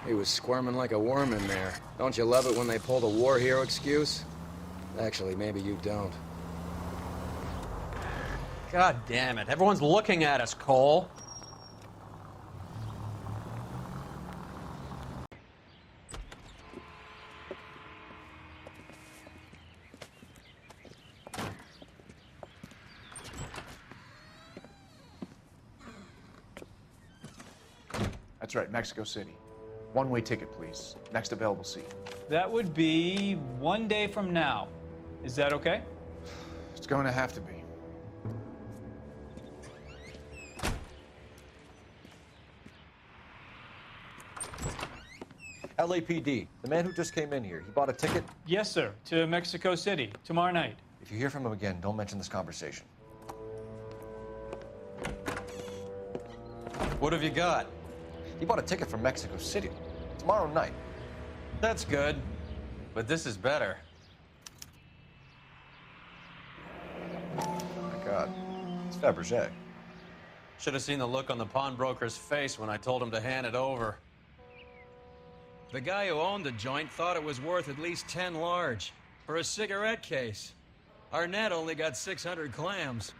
He was squirming like a worm in there. Don't you love it when they pull the war hero excuse? Actually, maybe you don't. God damn it. Everyone's looking at us, Cole. That's right, Mexico City. One-way ticket, please. Next available seat. That would be 1 day from now. Is that okay? It's going to have to be. LAPD, the man who just came in here, he bought a ticket? Yes, sir. To Mexico City, tomorrow night. If you hear from him again, don't mention this conversation. What have you got? He bought a ticket from Mexico City. Tomorrow night. That's good. But this is better. Oh my God. It's Fabergé. Should have seen the look on the pawnbroker's face when I told him to hand it over. The guy who owned the joint thought it was worth at least 10 large for a cigarette case. Arnett only got 600 clams.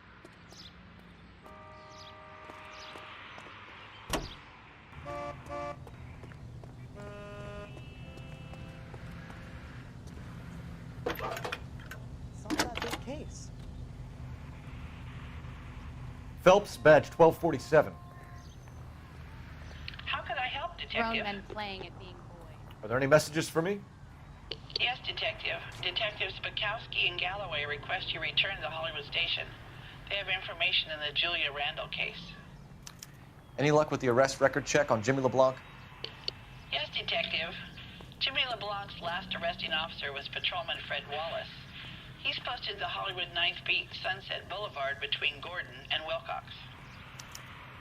Case. Phelps, badge 1247. How could I help, Grown Detective? men playing at being boys. Are there any messages for me? Yes, Detective. Detectives Bukowski and Galloway request you return to the Hollywood station. They have information in the Julia Randall case. Any luck with the arrest record check on Jimmy LeBlanc? Yes, Detective. Jimmy LeBlanc's last arresting officer was Patrolman Fred Wallace. He's posted the Hollywood 9th Beat Sunset Boulevard between Gordon and Wilcox.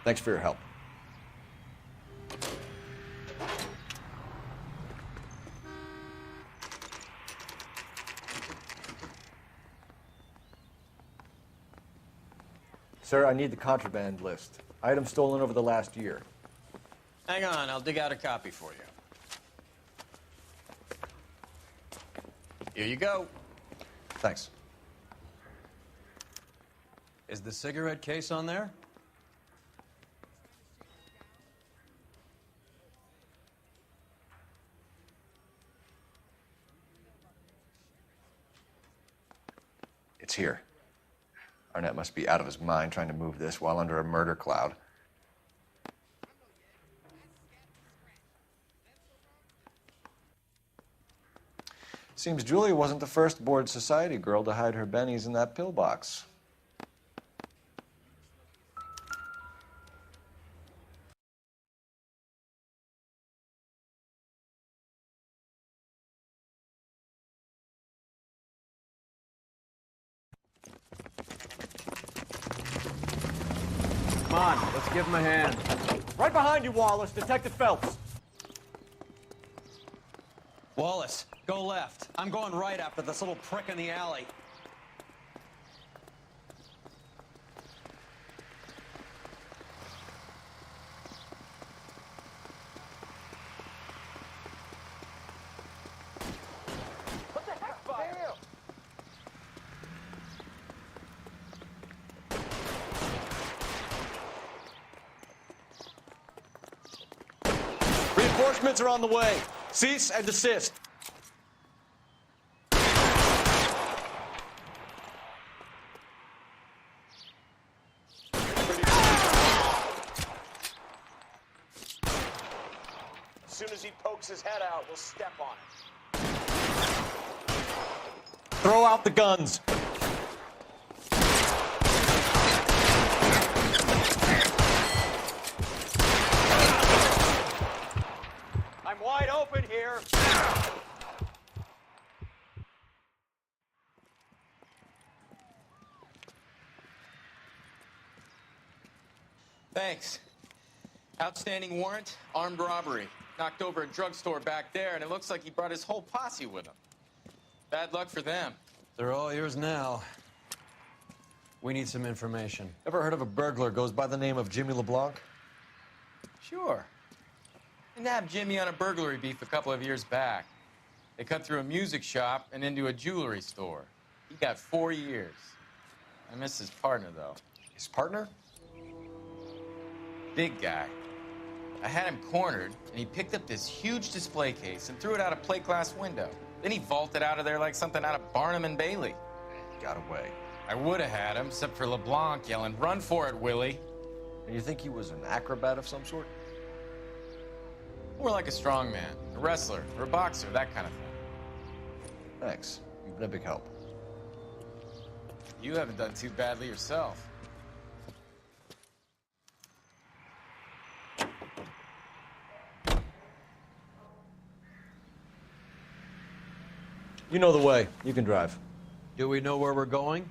Thanks for your help. Sir, I need the contraband list. Items stolen over the last year. Hang on, I'll dig out a copy for you. Here you go. Thanks. Is the cigarette case on there? It's here. Arnett must be out of his mind trying to move this while under a murder cloud. Seems Julia wasn't the first bored society girl to hide her bennies in that pillbox. Come on, let's give him a hand. Right behind you, Wallace. Detective Phelps. Wallace, go left. I'm going right after this little prick in the alley. What the heck, fire? Reinforcements are on the way. Cease and desist. As soon as he pokes his head out, we'll step on it. Throw out the guns. I'm wide open here. Thanks. Outstanding warrant, armed robbery. Knocked over a drugstore back there, and it looks like he brought his whole posse with him. Bad luck for them. They're all yours now. We need some information. Ever heard of a burglar goes by the name of Jimmy LeBlanc? Sure. I nabbed Jimmy on a burglary beef a couple of years back. They cut through a music shop and into a jewelry store. He got 4 years. I miss his partner, though. His partner? Big guy. I had him cornered, and he picked up this huge display case and threw it out a plate glass window. Then he vaulted out of there like something out of Barnum and Bailey. He got away. I would have had him, except for LeBlanc yelling, "Run for it, Willie." And you think he was an acrobat of some sort? More like a strongman, a wrestler, or a boxer, that kind of thing. Thanks. You've been a big help. You haven't done too badly yourself. You know the way. You can drive. Do we know where we're going?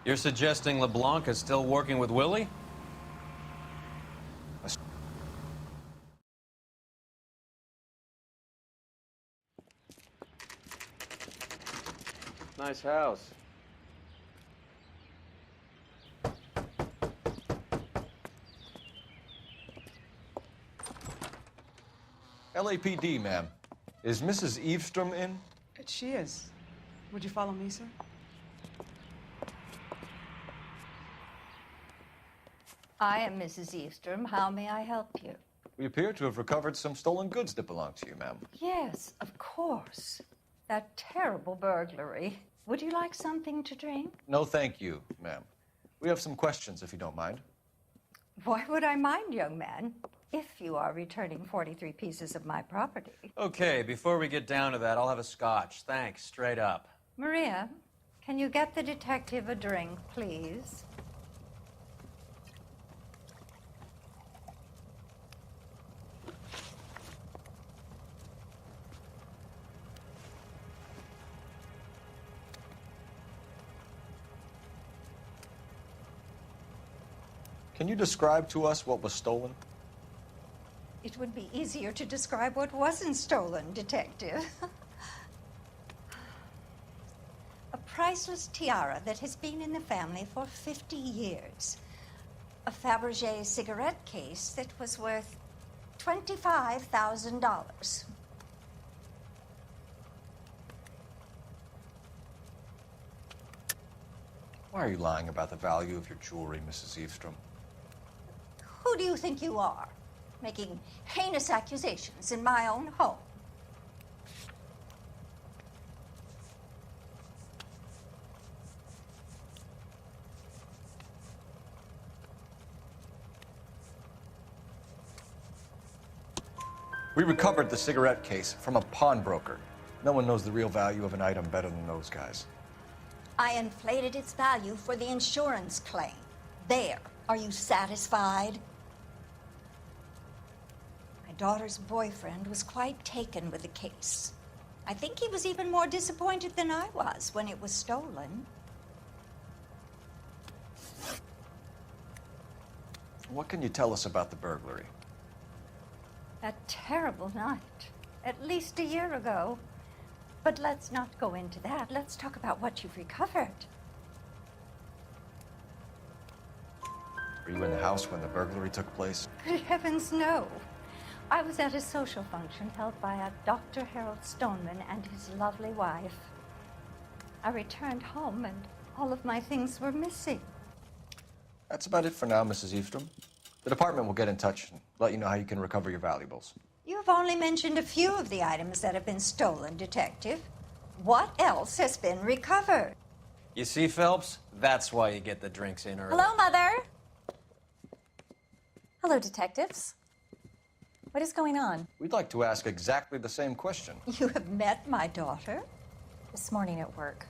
You're suggesting LeBlanc is still working with Willie? Nice house. LAPD, ma'am. Is Mrs. Eavestrom in? She is. Would you follow me, sir? I am Mrs. Eavestrom. How may I help you? We appear to have recovered some stolen goods that belong to you, ma'am. Yes, of course. That terrible burglary. Would you like something to drink? No, thank you, ma'am. We have some questions, if you don't mind. Why would I mind, young man? If you are returning 43 pieces of my property. Okay, before we get down to that, I'll have a scotch. Thanks, straight up. Maria, can you get the detective a drink, please? Can you describe to us what was stolen? It would be easier to describe what wasn't stolen, Detective. priceless tiara that has been in the family for 50 years. A Fabergé cigarette case that was worth $25,000. Why are you lying about the value of your jewelry, Mrs. Eavestrom? Who do you think you are, making heinous accusations in my own home? We recovered the cigarette case from a pawnbroker. No one knows the real value of an item better than those guys. I inflated its value for the insurance claim. There. Are you satisfied? My daughter's boyfriend was quite taken with the case. I think he was even more disappointed than I was when it was stolen. What can you tell us about the burglary? A terrible night. At least a year ago. But let's not go into that. Let's talk about what you've recovered. Were you in the house when the burglary took place? Good heavens, no. I was at a social function held by a Dr. Harold Stoneman and his lovely wife. I returned home and all of my things were missing. That's about it for now, Mrs. Eavestrom. The department will get in touch and let you know how you can recover your valuables. You've only mentioned a few of the items that have been stolen, Detective. What else has been recovered? You see, Phelps? That's why you get the drinks in early. Hello, Mother. Hello, detectives. What is going on? We'd like to ask exactly the same question. You have met my daughter? This morning at work.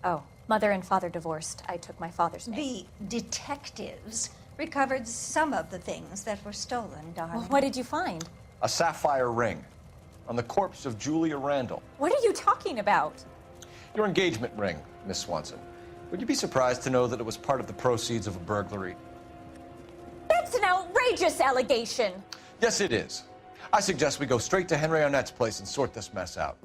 Oh, mother and father divorced. I took my father's name. The detectives recovered some of the things that were stolen, darling. Well, what did you find? A sapphire ring on the corpse of Julia Randall. What are you talking about? Your engagement ring, Miss Swanson. Would you be surprised to know that it was part of the proceeds of a burglary? That's an outrageous allegation. Yes, it is. I suggest we go straight to Henry Arnett's place and sort this mess out.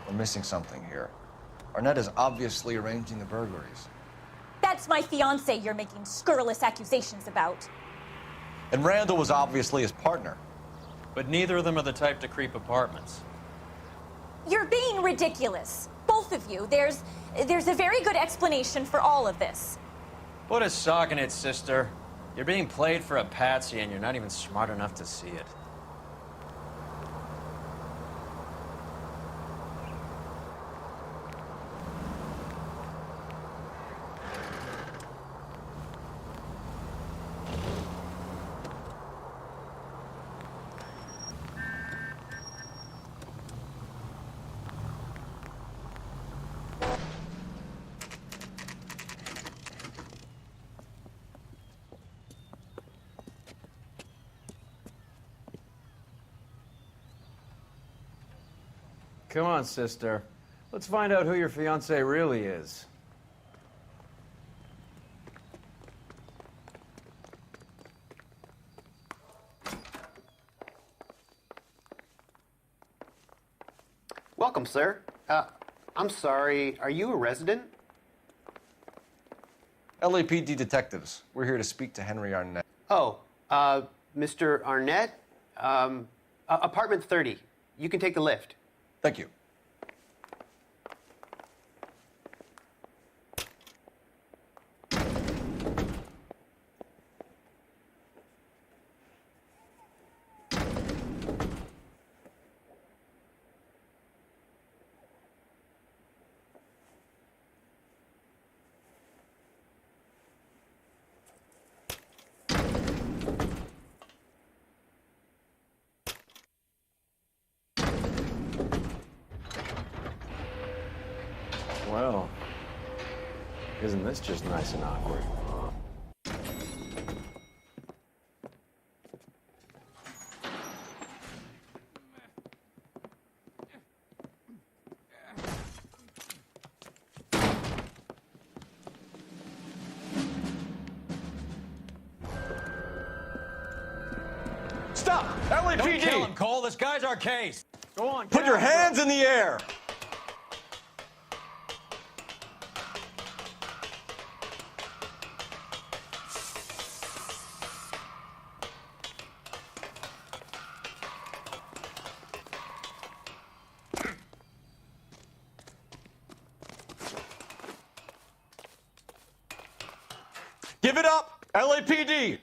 We're missing something here. Arnett is obviously arranging the burglaries. That's my fiance you're making scurrilous accusations about. And Randall was obviously his partner. But neither of them are the type to creep apartments. You're being ridiculous. Both of you. There's a very good explanation for all of this. Put a sock in it, sister. You're being played for a patsy and you're not even smart enough to see it. Come on, sister. Let's find out who your fiance really is. Welcome, sir. I'm sorry, are you a resident? LAPD detectives. We're here to speak to Henry Arnett. Oh, Mr. Arnett? Apartment 30. You can take the lift. Thank you. Well, isn't this just nice and awkward? Stop! LAPD! Don't kill him, Cole. This guy's our case. Go on, Put your hands in the air! Give it up, LAPD!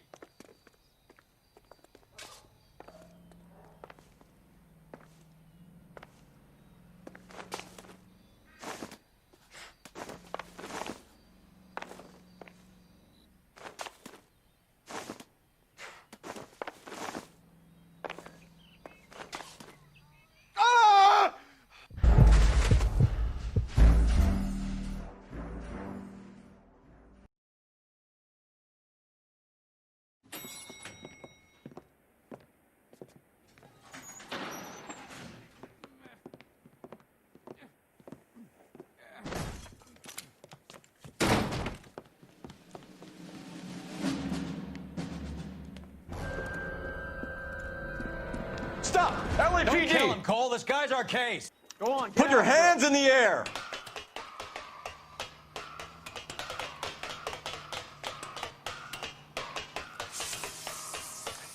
Stop! LAPD! Don't kill him, Cole. This guy's our case. Go on, Put your hands in the air!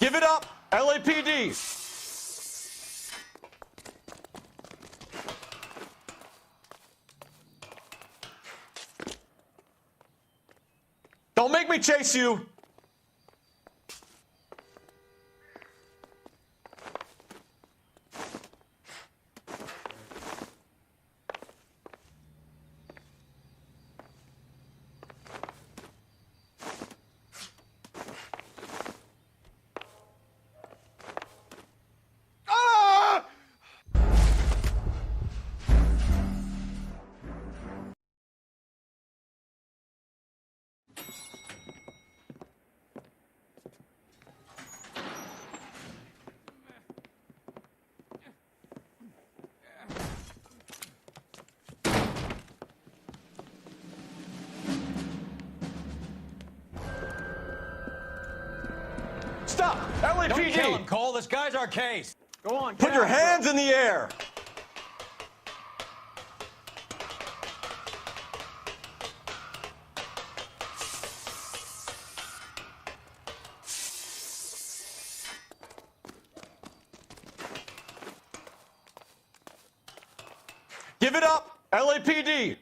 Give it up, LAPD! Don't make me chase you! Stop! LAPD! Don't kill him, Cole. This guy's our case. Go on, Put your hands in the air! Give it up, LAPD!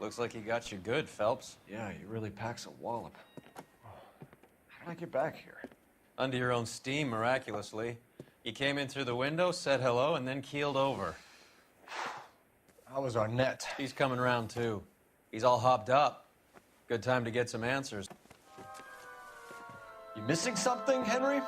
Looks like he got you good, Phelps. Yeah, he really packs a wallop. How did I get back here? Under your own steam, miraculously. You came in through the window, said hello, and then keeled over. How was Arnett? He's coming around, too. He's all hopped up. Good time to get some answers. You missing something, Henry?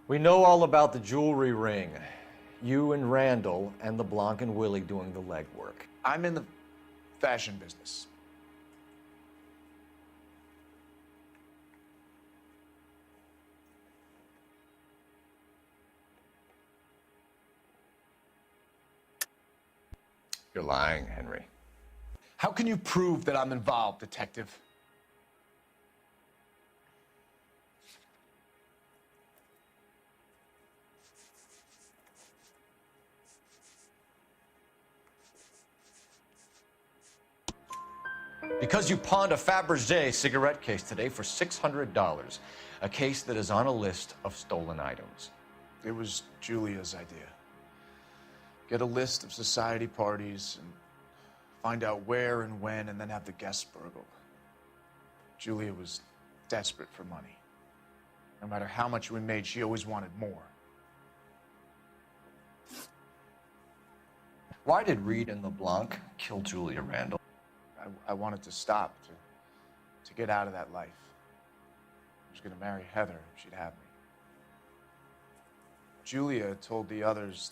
We know all about the jewelry ring. You and Randall and LeBlanc and Willie doing the legwork. I'm in the fashion business. You're lying, Henry. How can you prove that I'm involved, detective? Because you pawned a Fabergé cigarette case today for $600. A case that is on a list of stolen items. It was Julia's idea. Get a list of society parties and find out where and when, and then have the guests burgled. Julia was desperate for money. No matter how much we made, she always wanted more. Why did Reed and LeBlanc kill Julia Randall? I wanted to stop, to get out of that life. I was going to marry Heather if she'd have me. Julia told the others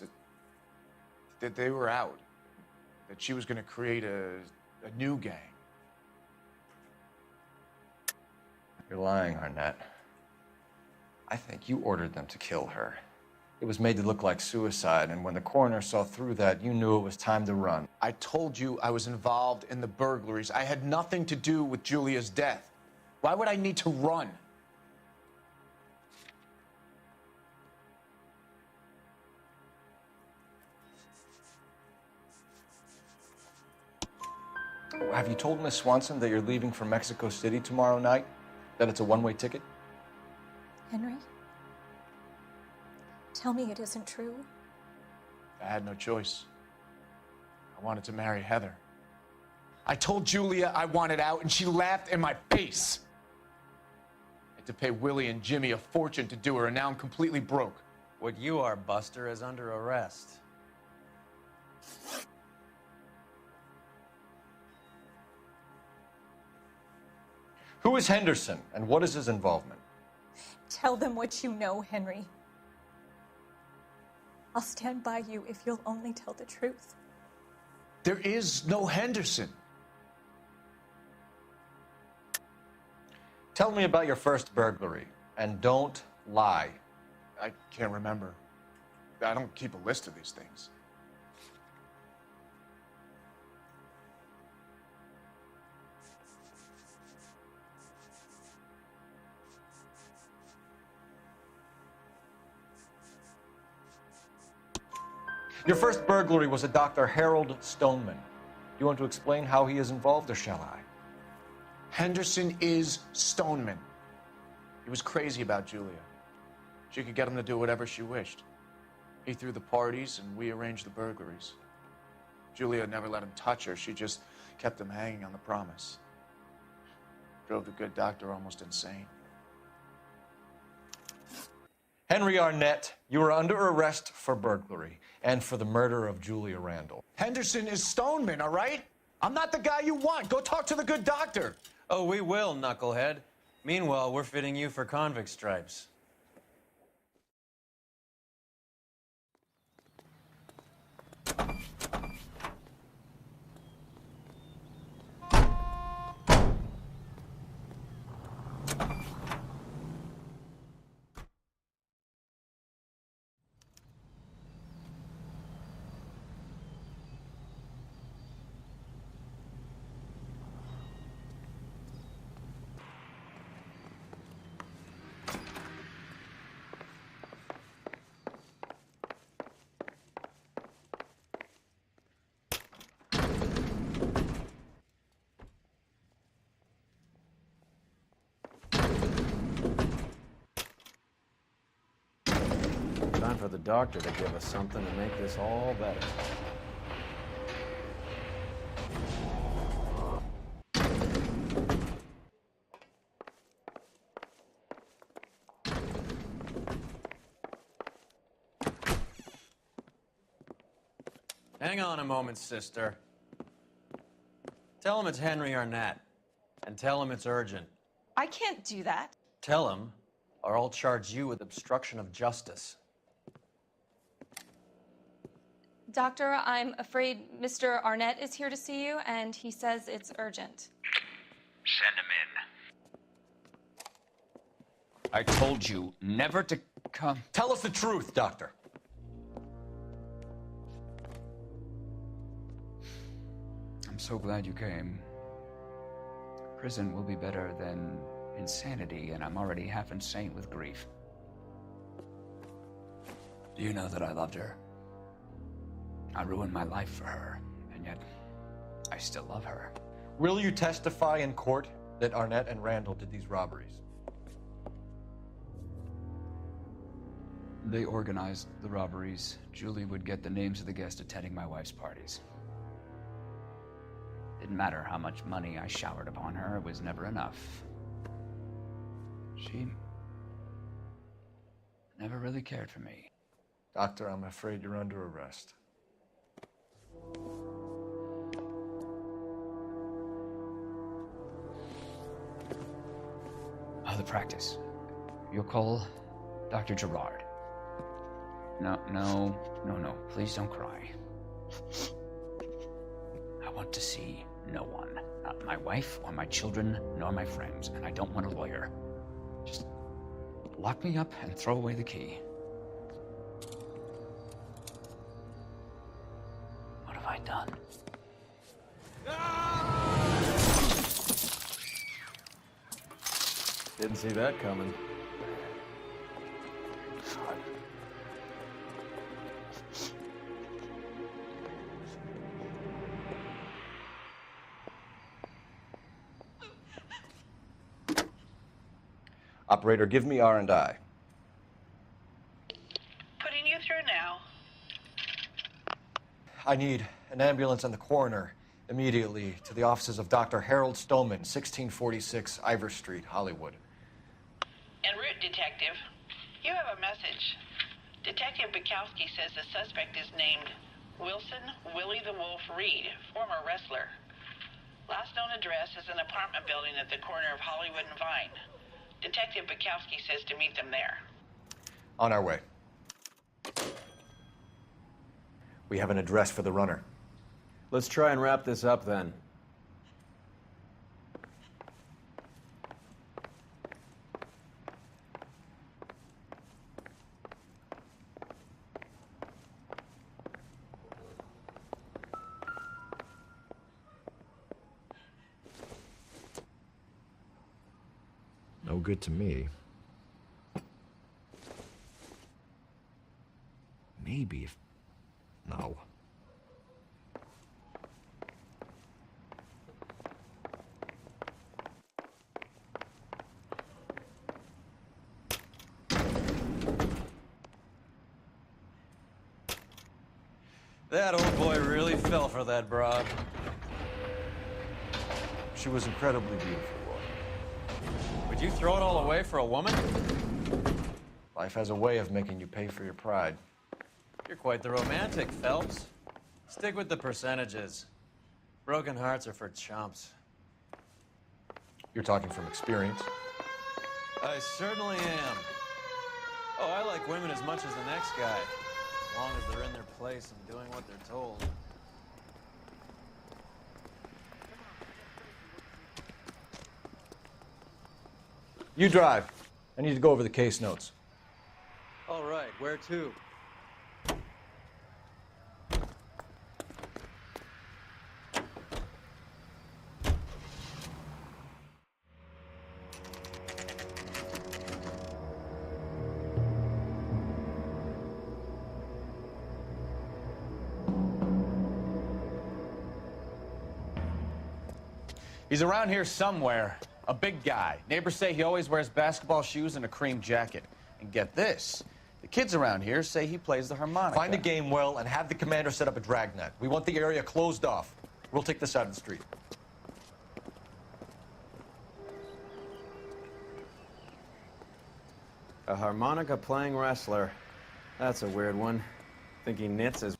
that they were out, that she was going to create a new gang. You're lying, Arnett. I think you ordered them to kill her. It was made to look like suicide, and when the coroner saw through that, you knew it was time to run. I told you I was involved in the burglaries. I had nothing to do with Julia's death. Why would I need to run? Have you told Miss Swanson that you're leaving for Mexico City tomorrow night? That it's a one-way ticket? Henry? Tell me it isn't true. I had no choice. I wanted to marry Heather. I told Julia I wanted out, and she laughed in my face. I had to pay Willie and Jimmy a fortune to do her, and now I'm completely broke. What you are, Buster, is under arrest. Who is Henderson, and what is his involvement? Tell them what you know, Henry. I'll stand by you if you'll only tell the truth. There is no Henderson. Tell me about your first burglary, and don't lie. I can't remember. I don't keep a list of these things. Your first burglary was a Dr. Harold Stoneman. You want to explain how he is involved, or shall I? Henderson is Stoneman. He was crazy about Julia. She could get him to do whatever she wished. He threw the parties, and we arranged the burglaries. Julia never let him touch her. She just kept him hanging on the promise. Drove the good doctor almost insane. Henry Arnett, you are under arrest for burglary and for the murder of Julia Randall. Henderson is Stoneman, all right? I'm not the guy you want. Go talk to the good doctor. Oh, we will, knucklehead. Meanwhile, we're fitting you for convict stripes. Time for the doctor to give us something to make this all better. Hang on a moment, sister. Tell him it's Henry Arnett, and tell him it's urgent. I can't do that. Tell him, or I'll charge you with obstruction of justice. Doctor, I'm afraid Mr. Arnett is here to see you, and he says it's urgent. Send him in. I told you never to come. Tell us the truth, Doctor. I'm so glad you came. Prison will be better than insanity, and I'm already half insane with grief. Do you know that I loved her? I ruined my life for her, and yet I still love her. Will you testify in court that Arnett and Randall did these robberies? They organized the robberies. Julie would get the names of the guests attending my wife's parties. Didn't matter how much money I showered upon her, it was never enough. She never really cared for me. Doctor, I'm afraid you're under arrest. Oh, the practice. You'll call Dr. Gerard. No. Please don't cry. I want to see no one. Not my wife, or my children, nor my friends. And I don't want a lawyer. Just lock me up and throw away the key. What have I done? Didn't see that coming. Operator, give me R&I. Putting you through now. I need an ambulance and the coroner immediately to the offices of Dr. Harold Stoneman, 1646 Ivor Street, Hollywood. En route, Detective. You have a message. Detective Bukowski says the suspect is named Wilson Willie the Wolf Reed, former wrestler. Last known address is an apartment building at the corner of Hollywood and Vine. Detective Bukowski says to meet them there. On our way. We have an address for the runner. Let's try and wrap this up then. No good to me. Maybe if... No. That old boy really fell for that broad. She was incredibly beautiful. Would you throw it all away for a woman? Life has a way of making you pay for your pride. You're quite the romantic, Phelps. Stick with the percentages. Broken hearts are for chumps. You're talking from experience. I certainly am. Oh, I like women as much as the next guy. As long as they're in their place and doing what they're told. You drive. I need to go over the case notes. All right, where to? He's around here somewhere. A big guy. Neighbors say he always wears basketball shoes and a cream jacket. And get this, the kids around here say he plays the harmonica. Find a game well and have the commander set up a dragnet. We want the area closed off. We'll take this side of the street. A harmonica playing wrestler. That's a weird one. Think he knits his...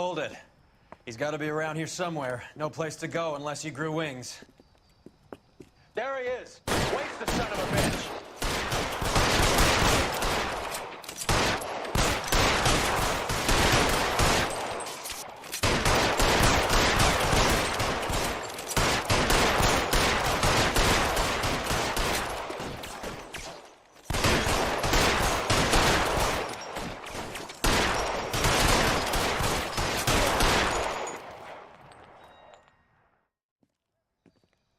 Hold it. He's got to be around here somewhere. No place to go unless he grew wings. There he is. Waste the son of a bitch.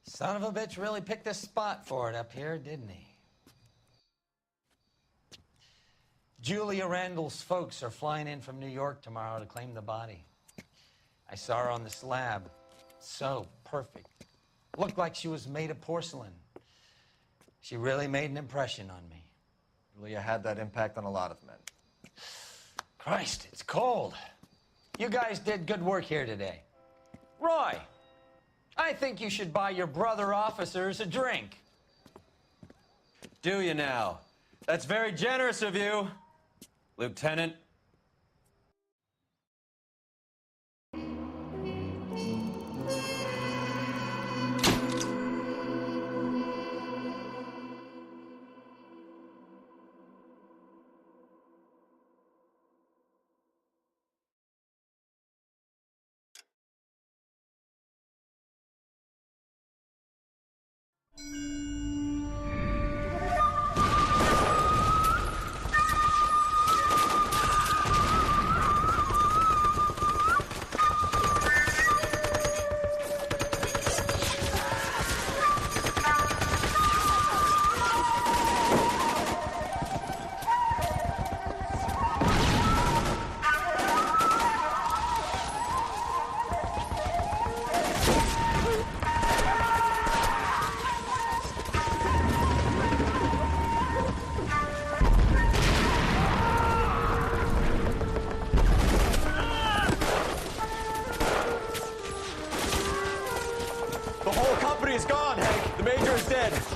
Son of a bitch really picked a spot for it up here, didn't he? Julia Randall's folks are flying in from New York tomorrow to claim the body. I saw her on the slab. So perfect. Looked like she was made of porcelain. She really made an impression on me. Julia had that impact on a lot of men. Christ, it's cold. You guys did good work here today. Roy, I think you should buy your brother officers a drink. Do you now? That's very generous of you, Lieutenant.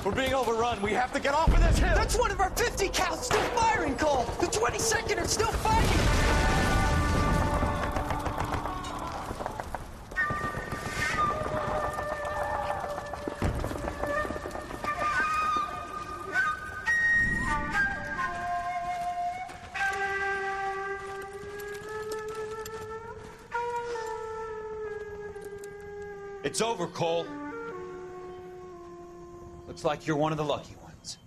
We're being overrun. We have to get off of this hill. That's one of our 50 cals still firing, Cole. The 22nd are still fighting. It's over, Cole. Looks like you're one of the lucky ones.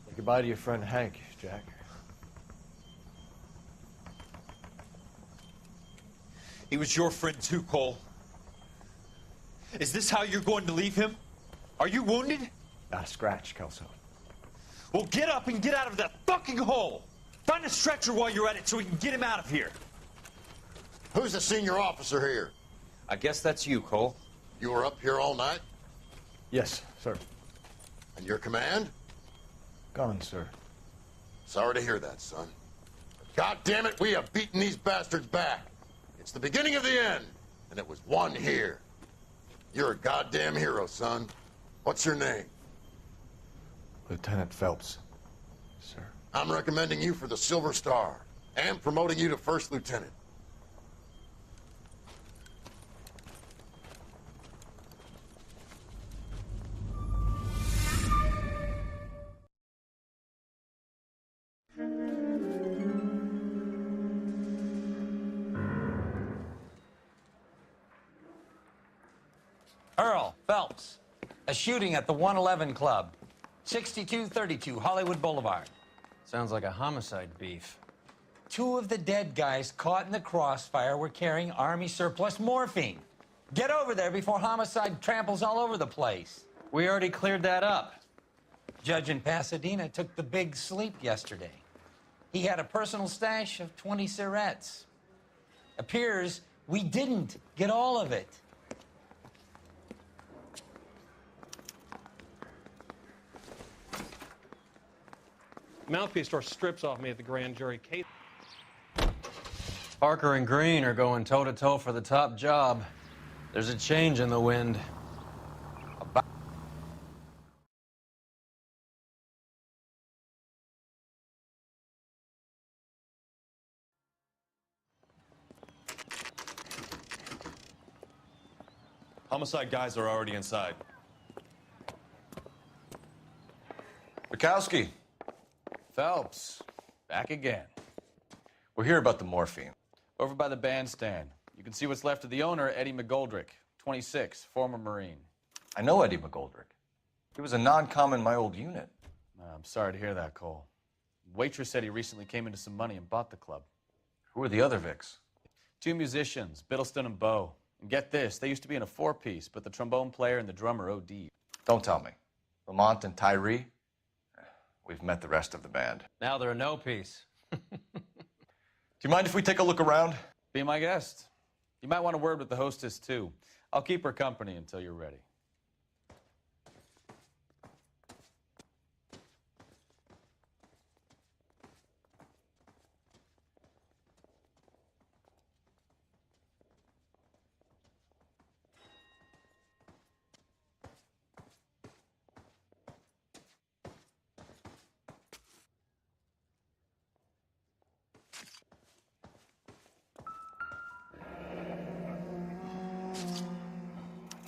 Say goodbye to your friend Hank, Jack. He was your friend too, Cole. Is this how you're going to leave him? Are you wounded? Scratch, Kelso. Well, get up and get out of that fucking hole! Find a stretcher while you're at it so we can get him out of here. Who's the senior officer here? I guess that's you, Cole. You were up here all night? Yes, sir. And your command? Gone, sir. Sorry to hear that, son. God damn it, we have beaten these bastards back. It's the beginning of the end, and it was one here. You're a goddamn hero, son. What's your name? Lieutenant Phelps, sir. I'm recommending you for the Silver Star and promoting you to First Lieutenant. Earl Phelps, a shooting at the 111 Club, 6232 Hollywood Boulevard. Sounds like a homicide beef. 2 of the dead guys caught in the crossfire were carrying Army surplus morphine. Get over there before homicide tramples all over the place. We already cleared that up. Judge in Pasadena took the big sleep yesterday. He had a personal stash of 20 cigarettes. Appears we didn't get all of it. Mouthpiece tore strips off me at the grand jury case. Parker and Green are going toe-to-toe for the top job. There's a change in the wind. Homicide guys are already inside. Bukowski. Phelps, back again. We're here about the morphine. Over by the bandstand. You can see what's left of the owner, Eddie McGoldrick, 26, former Marine. I know Eddie McGoldrick. He was a non-com in my old unit. I'm sorry to hear that, Cole. Waitress said he recently came into some money and bought the club. Who are the other Vics? 2 musicians, Biddleston and Bo. And get this, they used to be in a 4-piece, but the trombone player and the drummer OD'd. Don't tell me. Lamont and Tyree? We've met the rest of the band. Now they're a no-piece. Do you mind if we take a look around? Be my guest. You might want a word with the hostess, too. I'll keep her company until you're ready.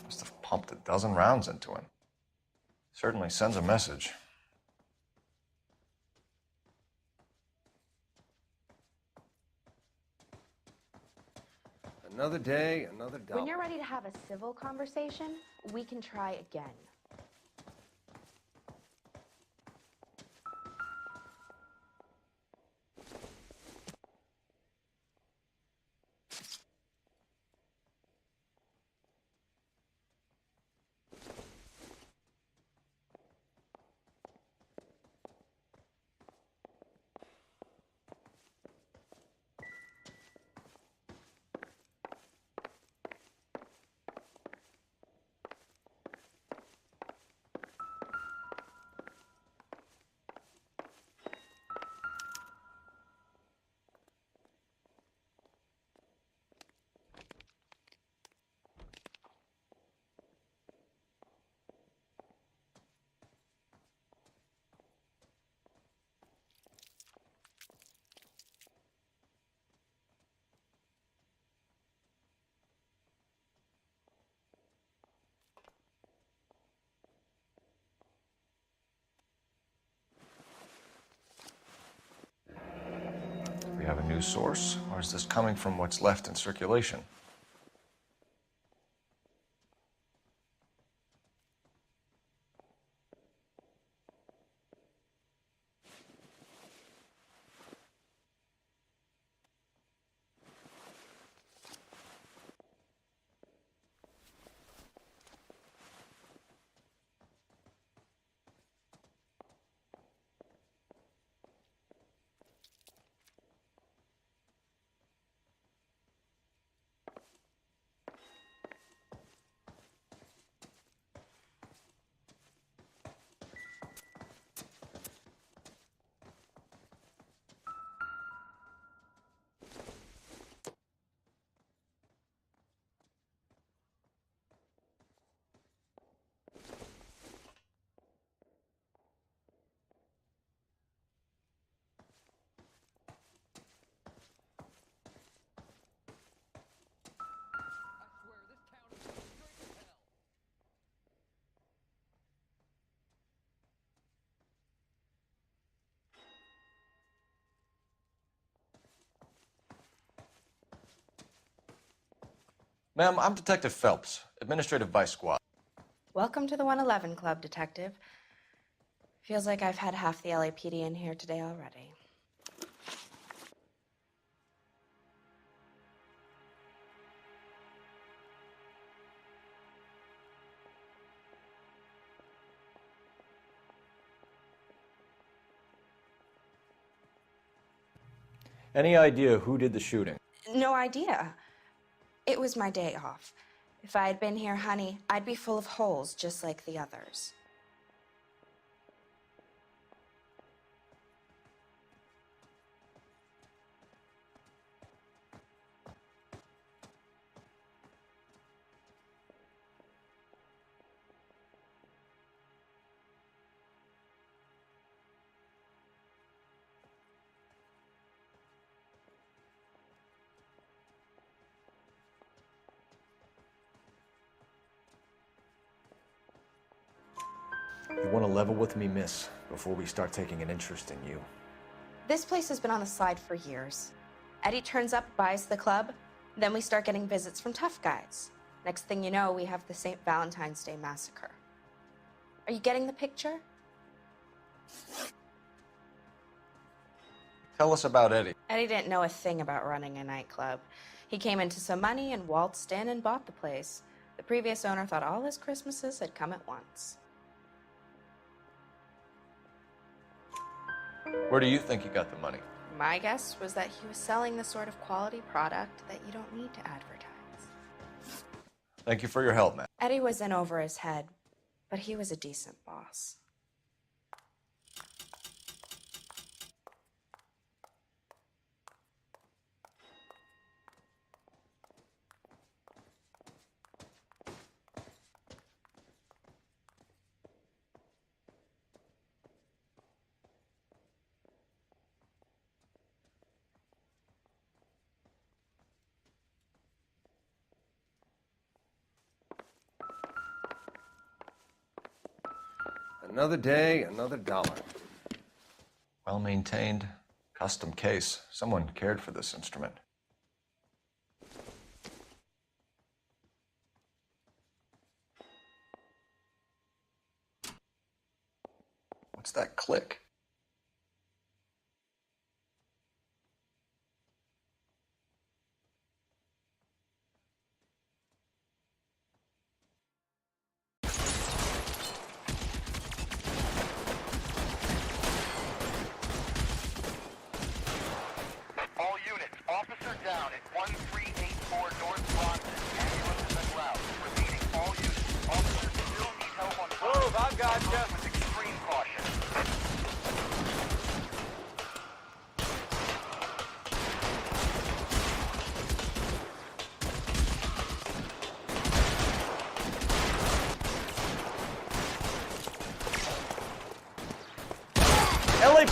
Must have pumped a dozen rounds into him. Certainly sends a message. Another day, another dollar. When you're ready to have a civil conversation, we can try again. We have a new source, or is this coming from what's left in circulation? Ma'am, I'm Detective Phelps, Administrative Vice Squad. Welcome to the 111 Club, Detective. Feels like I've had half the LAPD in here today already. Any idea who did the shooting? No idea. It was my day off. If I had been here, honey, I'd be full of holes just like the others. You want to level with me, miss, before we start taking an interest in you. This place has been on the slide for years. Eddie turns up, buys the club, then we start getting visits from tough guys. Next thing you know, we have the St. Valentine's Day massacre. Are you getting the picture? Tell us about Eddie. Eddie didn't know a thing about running a nightclub. He came into some money and waltzed in and bought the place. The previous owner thought all his Christmases had come at once. Where do you think he got the money? My guess was that he was selling the sort of quality product that you don't need to advertise. Thank you for your help, man. Eddie was in over his head, but he was a decent boss. Another day, another dollar. Well maintained, custom case. Someone cared for this instrument. What's that click? All units, officer down at 1384 North Bronson. Ambulance has been routed. Repeating, all units, officers still need help on Move, I've got you. with extreme caution. Ellie!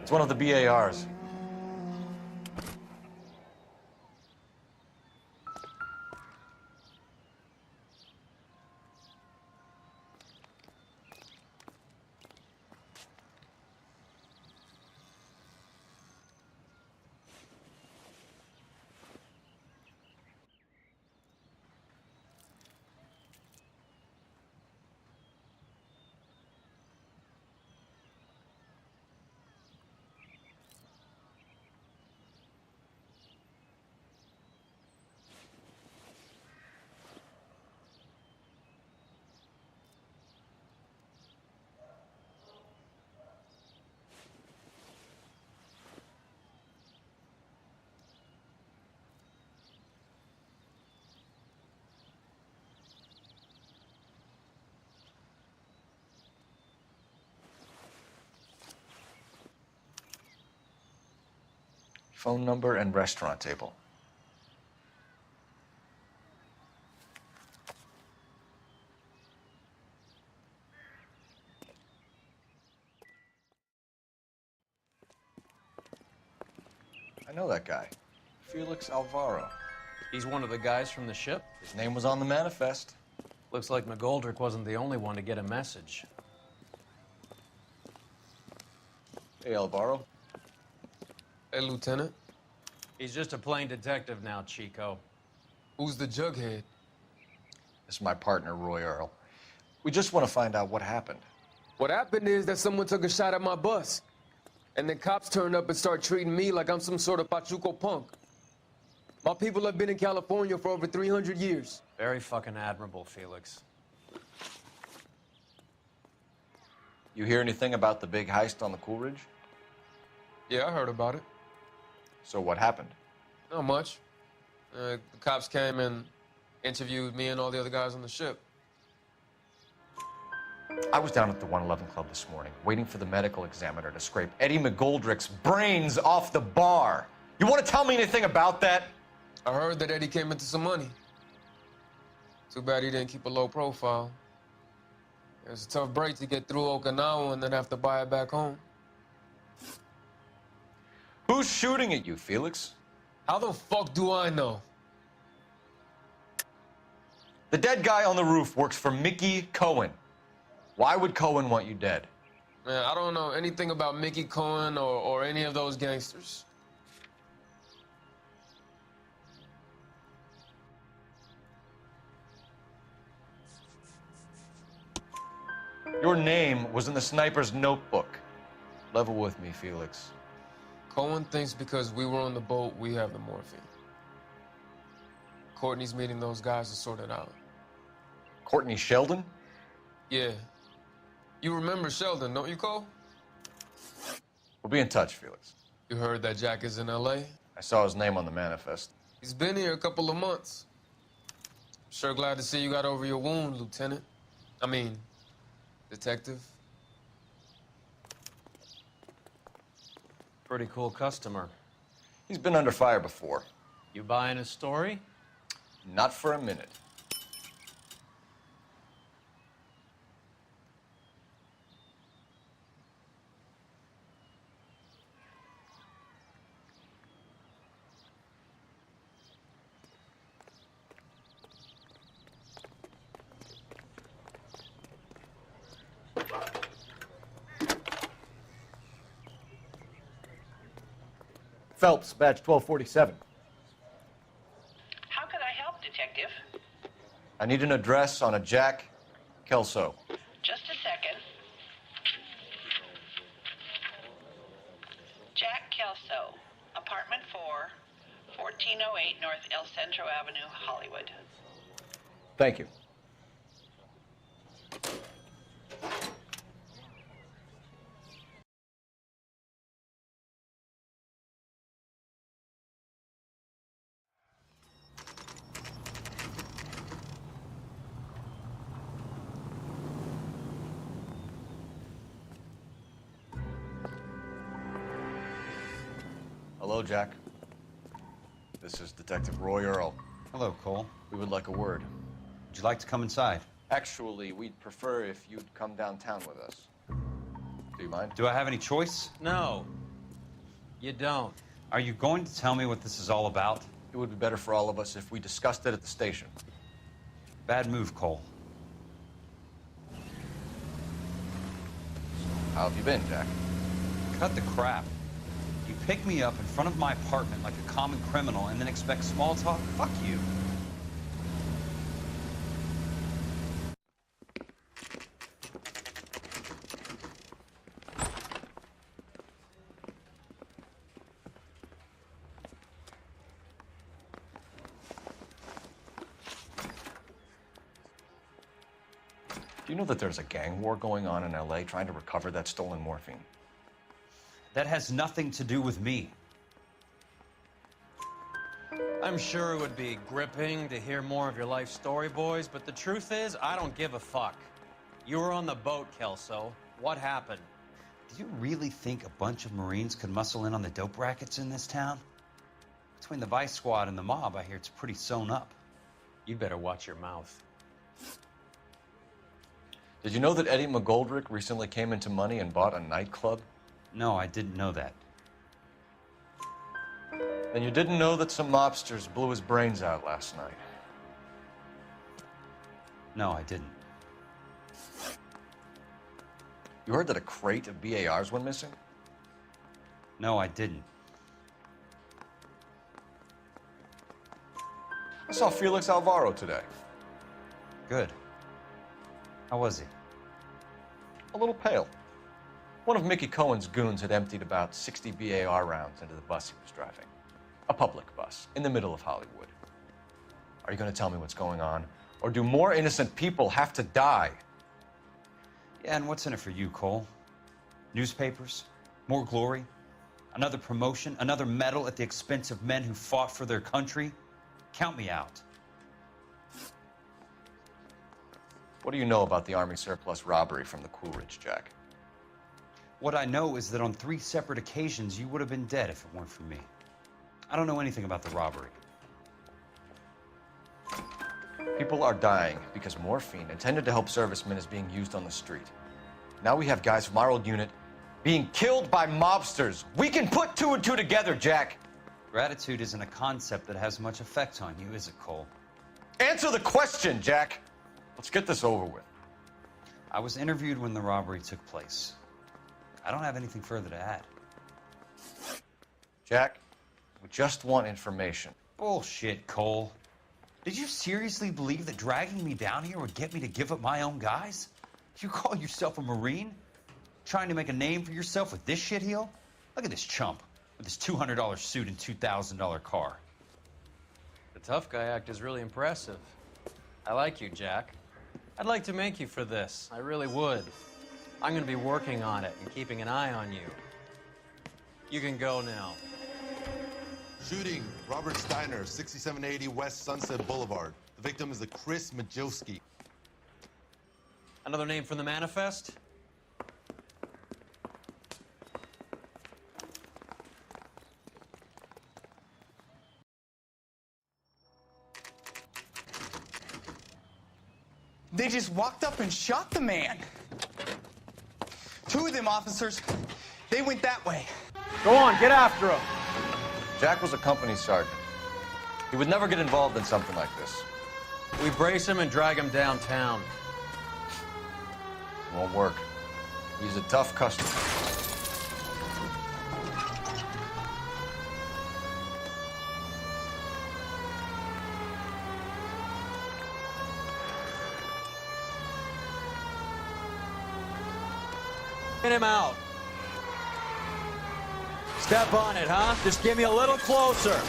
It's one of the BARs. Phone number and restaurant table. I know that guy. Felix Alvaro. He's one of the guys from the ship? His name was on the manifest. Looks like McGoldrick wasn't the only one to get a message. Hey, Alvaro. Hey, Lieutenant. He's just a plain detective now, Chico. Who's the jughead? This is my partner, Roy Earl. We just want to find out what happened. What happened is that someone took a shot at my bus. And then cops turned up and start treating me like I'm some sort of Pachuco punk. My people have been in California for over 300 years. Very fucking admirable, Felix. You hear anything about the big heist on the Coolidge? Yeah, I heard about it. So what happened? Not much. The cops came and interviewed me and all the other guys on the ship. I was down at the 111 Club this morning, waiting for the medical examiner to scrape Eddie McGoldrick's brains off the bar. You want to tell me anything about that? I heard that Eddie came into some money. Too bad he didn't keep a low profile. It was a tough break to get through Okinawa and then have to buy it back home. Who's shooting at you, Felix? How the fuck do I know? The dead guy on the roof works for Mickey Cohen. Why would Cohen want you dead? Man, I don't know anything about Mickey Cohen or any of those gangsters. Your name was in the sniper's notebook. Level with me, Felix. Cohen thinks because we were on the boat, we have the morphine. Courtney's meeting those guys to sort it out. Courtney Sheldon? Yeah. You remember Sheldon, don't you, Cole? We'll be in touch, Felix. You heard that Jack is in L.A.? I saw his name on the manifest. He's been here a couple of months. Sure glad to see you got over your wound, Lieutenant. I mean, Detective. Pretty cool customer. He's been under fire before. You buying his story? Not for a minute. Phelps, badge 1247. How could I help, Detective? I need an address on a Jack Kelso. Just a second. Jack Kelso, apartment 4, 1408 North El Centro Avenue, Hollywood. Thank you. Hello, Jack. This is Detective Roy Earl. Hello, Cole. We would like a word. Would you like to come inside? Actually, we'd prefer if you'd come downtown with us. Do you mind? Do I have any choice? No. You don't. Are you going to tell me what this is all about? It would be better for all of us if we discussed it at the station. Bad move, Cole. How have you been, Jack? Cut the crap. You pick me up in front of my apartment like a common criminal and then expect small talk? Fuck you. Do you know that there's a gang war going on in LA trying to recover that stolen morphine? That has nothing to do with me. I'm sure it would be gripping to hear more of your life story, boys, but the truth is, I don't give a fuck. You were on the boat, Kelso. What happened? Do you really think a bunch of Marines could muscle in on the dope rackets in this town? Between the Vice Squad and the mob, I hear it's pretty sewn up. You better watch your mouth. Did you know that Eddie McGoldrick recently came into money and bought a nightclub? No, I didn't know that. Then you didn't know that some mobsters blew his brains out last night. No, I didn't. You heard that a crate of BARs went missing? No, I didn't. I saw Felix Alvaro today. Good. How was he? A little pale. One of Mickey Cohen's goons had emptied about 60 BAR rounds into the bus he was driving. A public bus, in the middle of Hollywood. Are you going to tell me what's going on? Or do more innocent people have to die? Yeah, and what's in it for you, Cole? Newspapers? More glory? Another promotion? Another medal at the expense of men who fought for their country? Count me out. What do you know about the Army surplus robbery from the Coolidge, Jack? What I know is that on 3 separate occasions, you would have been dead if it weren't for me. I don't know anything about the robbery. People are dying because morphine intended to help servicemen is being used on the street. Now we have guys from our old unit being killed by mobsters. We can put 2 and 2 together, Jack. Gratitude isn't a concept that has much effect on you, is it, Cole? Answer the question, Jack. Let's get this over with. I was interviewed when the robbery took place. I don't have anything further to add. Jack, we just want information. Bullshit, Cole. Did you seriously believe that dragging me down here would get me to give up my own guys? You call yourself a Marine? Trying to make a name for yourself with this shitheel? Look at this chump with his $200 suit and $2,000 car. The tough guy act is really impressive. I like you, Jack. I'd like to make you for this. I really would. I'm going to be working on it and keeping an eye on you. You can go now. Shooting, Robert Steiner, 6780 West Sunset Boulevard. The victim is a Chris Majowski. Another name from the manifest? They just walked up and shot the man. 2 of them officers, they went that way. Go on, get after him. Jack was a company sergeant. He would never get involved in something like this. We brace him and drag him downtown. It won't work. He's a tough customer. Get him out. Step on it, huh? Just get me a little closer.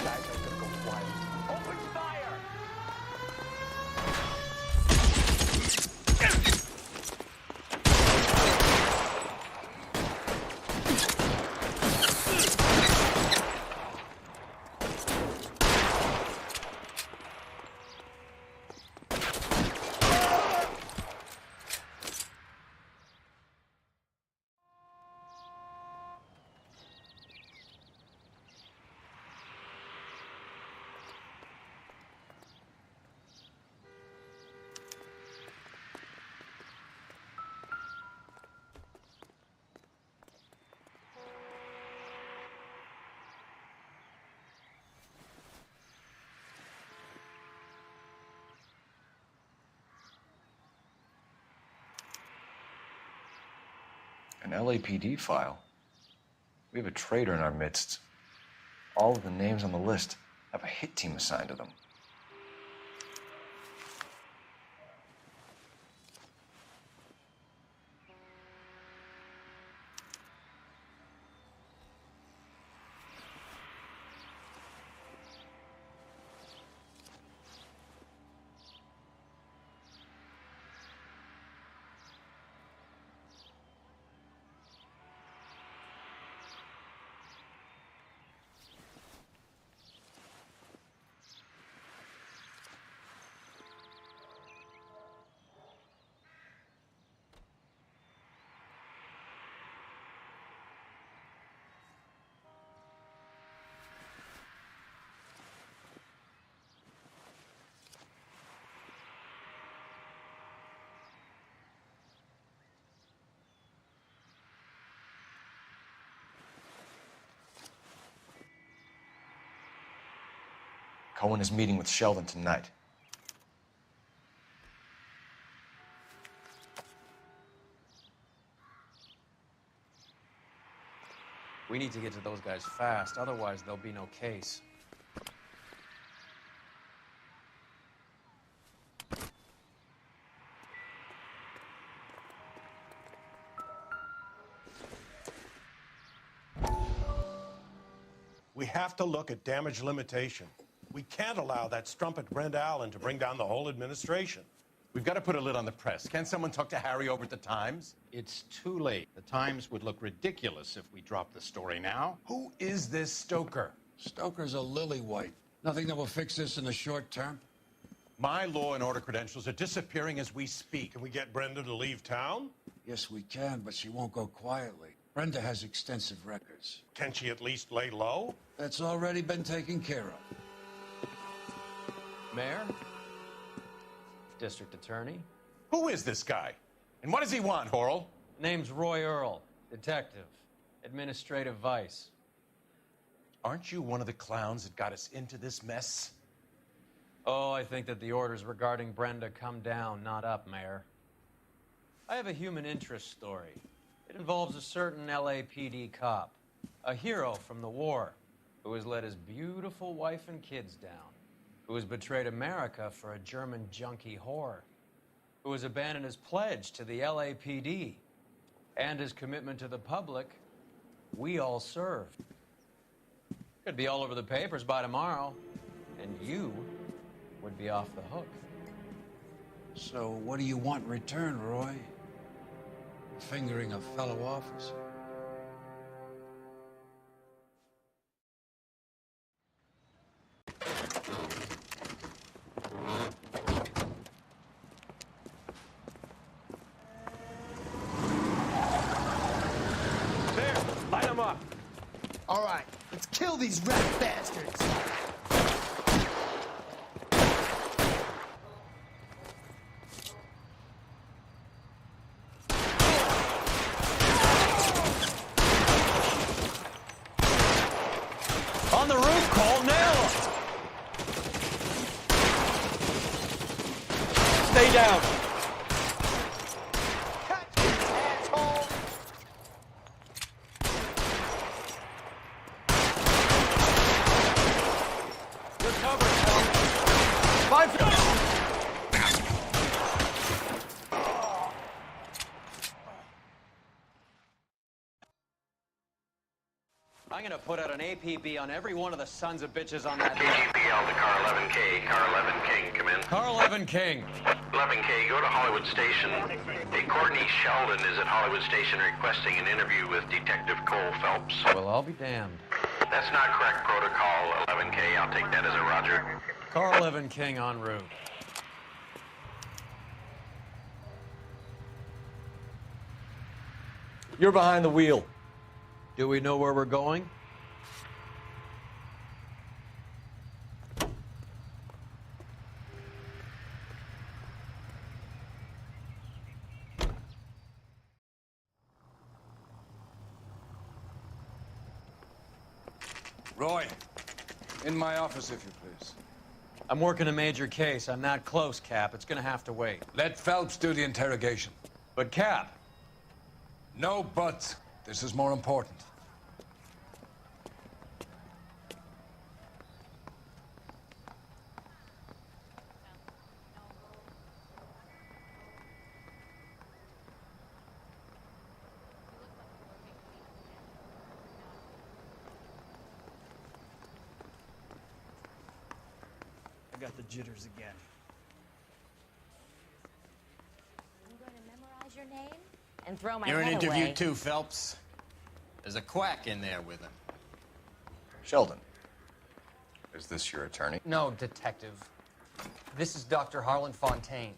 An LAPD file. We have a traitor in our midst. All of the names on the list have a hit team assigned to them. Cohen is meeting with Sheldon tonight. We need to get to those guys fast, otherwise there'll be no case. We have to look at damage limitation. We can't allow that strumpet Brenda Allen to bring down the whole administration. We've got to put a lid on the press. Can someone talk to Harry over at the Times? It's too late. The Times would look ridiculous if we dropped the story now. Who is this Stoker? Stoker's a lily-white. Nothing that will fix this in the short term? My law and order credentials are disappearing as we speak. Can we get Brenda to leave town? Yes, we can, but she won't go quietly. Brenda has extensive records. Can she at least lay low? That's already been taken care of. Mayor? District Attorney? Who is this guy? And what does he want, Horrell? Name's Roy Earl, detective, administrative vice. Aren't you one of the clowns that got us into this mess? Oh, I think that the orders regarding Brenda come down, not up, Mayor. I have a human interest story. It involves a certain LAPD cop, a hero from the war, who has let his beautiful wife and kids down, who has betrayed America for a German junkie whore, who has abandoned his pledge to the LAPD and his commitment to the public we all served. Could be all over the papers by tomorrow, and you would be off the hook. So what do you want in return, Roy? Fingering a fellow officer. There, light them up. All right, let's kill these rat bastards. On the roof, Cole, nail him! Stay down. Asshole! You're covered, Cole. 5 feet. I'm gonna put out an APB on every one of the sons of bitches on that AGPL to car 11K. Car 11 King, come in. Car 11 King. 11K, go to Hollywood Station. Hey, Courtney Sheldon is at Hollywood Station requesting an interview with Detective Cole Phelps. Well, I'll be damned. That's not correct protocol, 11K. I'll take that as a roger. Car 11 King en route. You're behind the wheel. Do we know where we're going? Roy, in my office, if you please. I'm working a major case. I'm not close, Cap. It's gonna have to wait. Let Phelps do the interrogation. But, Cap. No buts. This is more important. I got the jitters again. I'm going to memorize your name and throw my You're an head interview away. too, Phelps. There's a quack in there with him. Sheldon, is this your attorney? No, detective. This is Dr. Harlan Fontaine.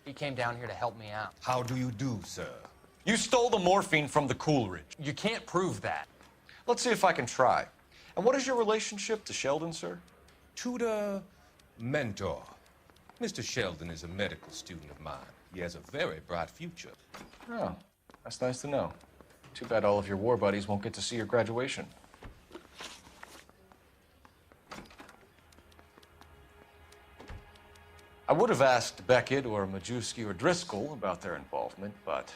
He came down here to help me out. How do you do, sir? You stole the morphine from the Coolidge. You can't prove that. Let's see if I can try. And what is your relationship to Sheldon, sir? Tutor, mentor. Mr. Sheldon is a medical student of mine. He has a very bright future. Oh, that's nice to know. Too bad all of your war buddies won't get to see your graduation. I would have asked Beckett or Majewski or Driscoll about their involvement, but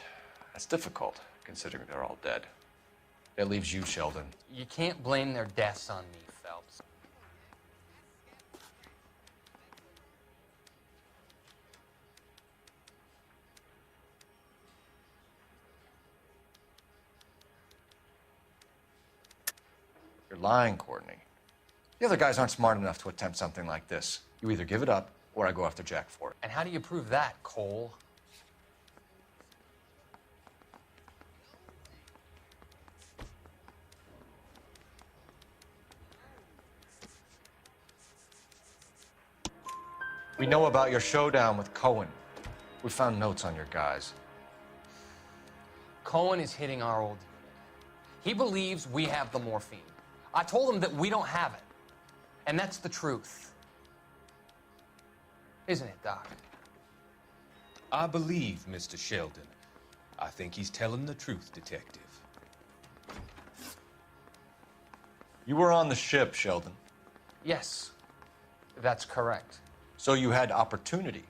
that's difficult, considering they're all dead. That leaves you, Sheldon. You can't blame their deaths on me, Phelps. You're lying, Courtney. The other guys aren't smart enough to attempt something like this. You either give it up, or I go after Jack for it. And how do you prove that, Cole? We know about your showdown with Cohen. We found notes on your guys. Cohen is hitting our old unit. He believes we have the morphine. I told him that we don't have it. And that's the truth. Isn't it, Doc? I believe Mr. Sheldon. I think he's telling the truth, Detective. You were on the ship, Sheldon. Yes, that's correct. So you had opportunity.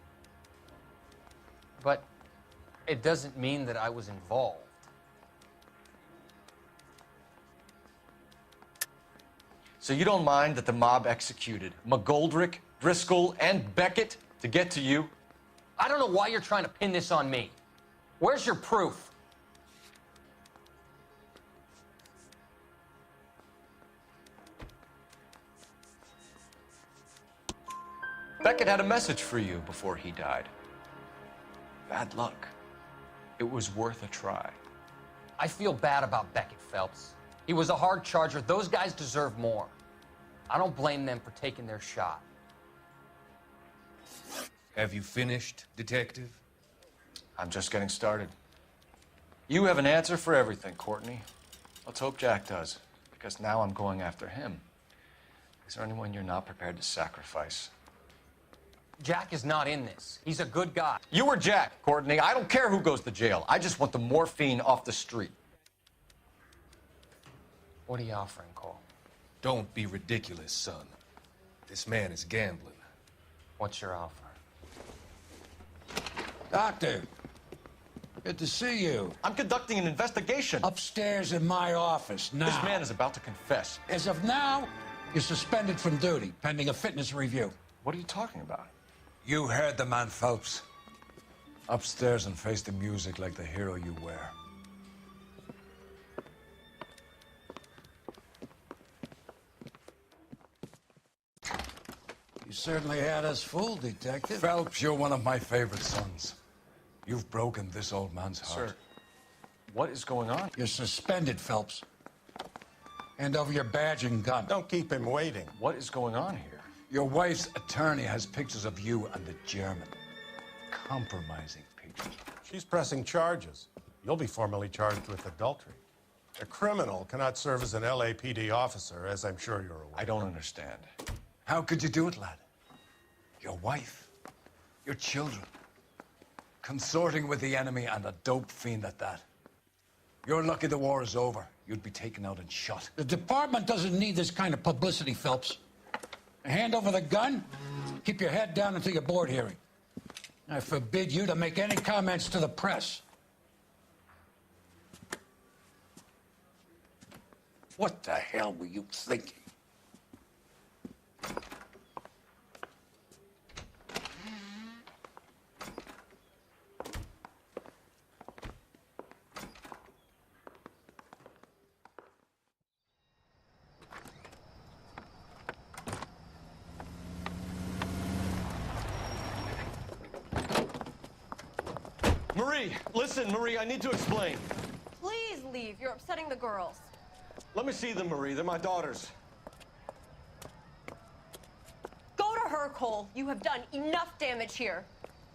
But it doesn't mean that I was involved. So you don't mind that the mob executed McGoldrick, Driscoll, and Beckett to get to you? I don't know why you're trying to pin this on me. Where's your proof? Beckett had a message for you before he died. Bad luck. It was worth a try. I feel bad about Beckett, Phelps. He was a hard charger. Those guys deserve more. I don't blame them for taking their shot. Have you finished, Detective? I'm just getting started. You have an answer for everything, Courtney. Let's hope Jack does, because now I'm going after him. Is there anyone you're not prepared to sacrifice? Jack is not in this. He's a good guy. You or Jack, Courtney. I don't care who goes to jail. I just want the morphine off the street. What are you offering, Cole? Don't be ridiculous, son. This man is gambling. What's your offer? Doctor, good to see you. I'm conducting an investigation. Upstairs in my office, now. This man is about to confess. As of now, you're suspended from duty, pending a fitness review. What are you talking about? You heard the man, Phelps. Upstairs and face the music like the hero you were. You certainly had us fooled, Detective. Phelps, you're one of my favorite sons. You've broken this old man's heart. Sir, what is going on? You're suspended, Phelps. Hand over your badge and gun. Don't keep him waiting. What is going on here? Your wife's attorney has pictures of you and the German. Compromising pictures. She's pressing charges. You'll be formally charged with adultery. A criminal cannot serve as an LAPD officer, as I'm sure you're aware. I don't understand. How could you do it, lad? Your wife, your children, consorting with the enemy and a dope fiend at that. You're lucky the war is over. You'd be taken out and shot. The department doesn't need this kind of publicity, Phelps. Hand over the gun, keep your head down until your board hearing. I forbid you to make any comments to the press. What the hell were you thinking? Marie, listen, Marie, I need to explain. Please leave. You're upsetting the girls. Let me see them, Marie. They're my daughters. Go to her, Cole. You have done enough damage here.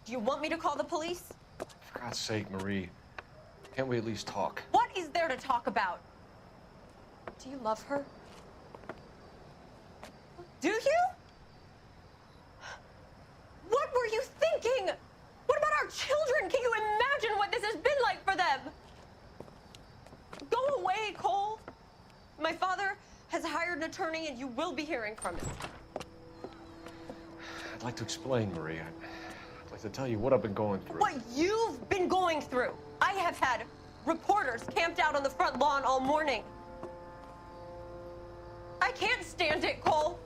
Do you want me to call the police? For God's sake, Marie, can't we at least talk? What is there to talk about? Do you love her? Do you? What were you thinking? What about our children? Can you imagine what this has been like for them? Go away, Cole. My father has hired an attorney and you will be hearing from him. I'd like to explain, Marie. to tell you what I've been going through. What you've been going through. I have had reporters camped out on the front lawn all morning. I can't stand it, Cole.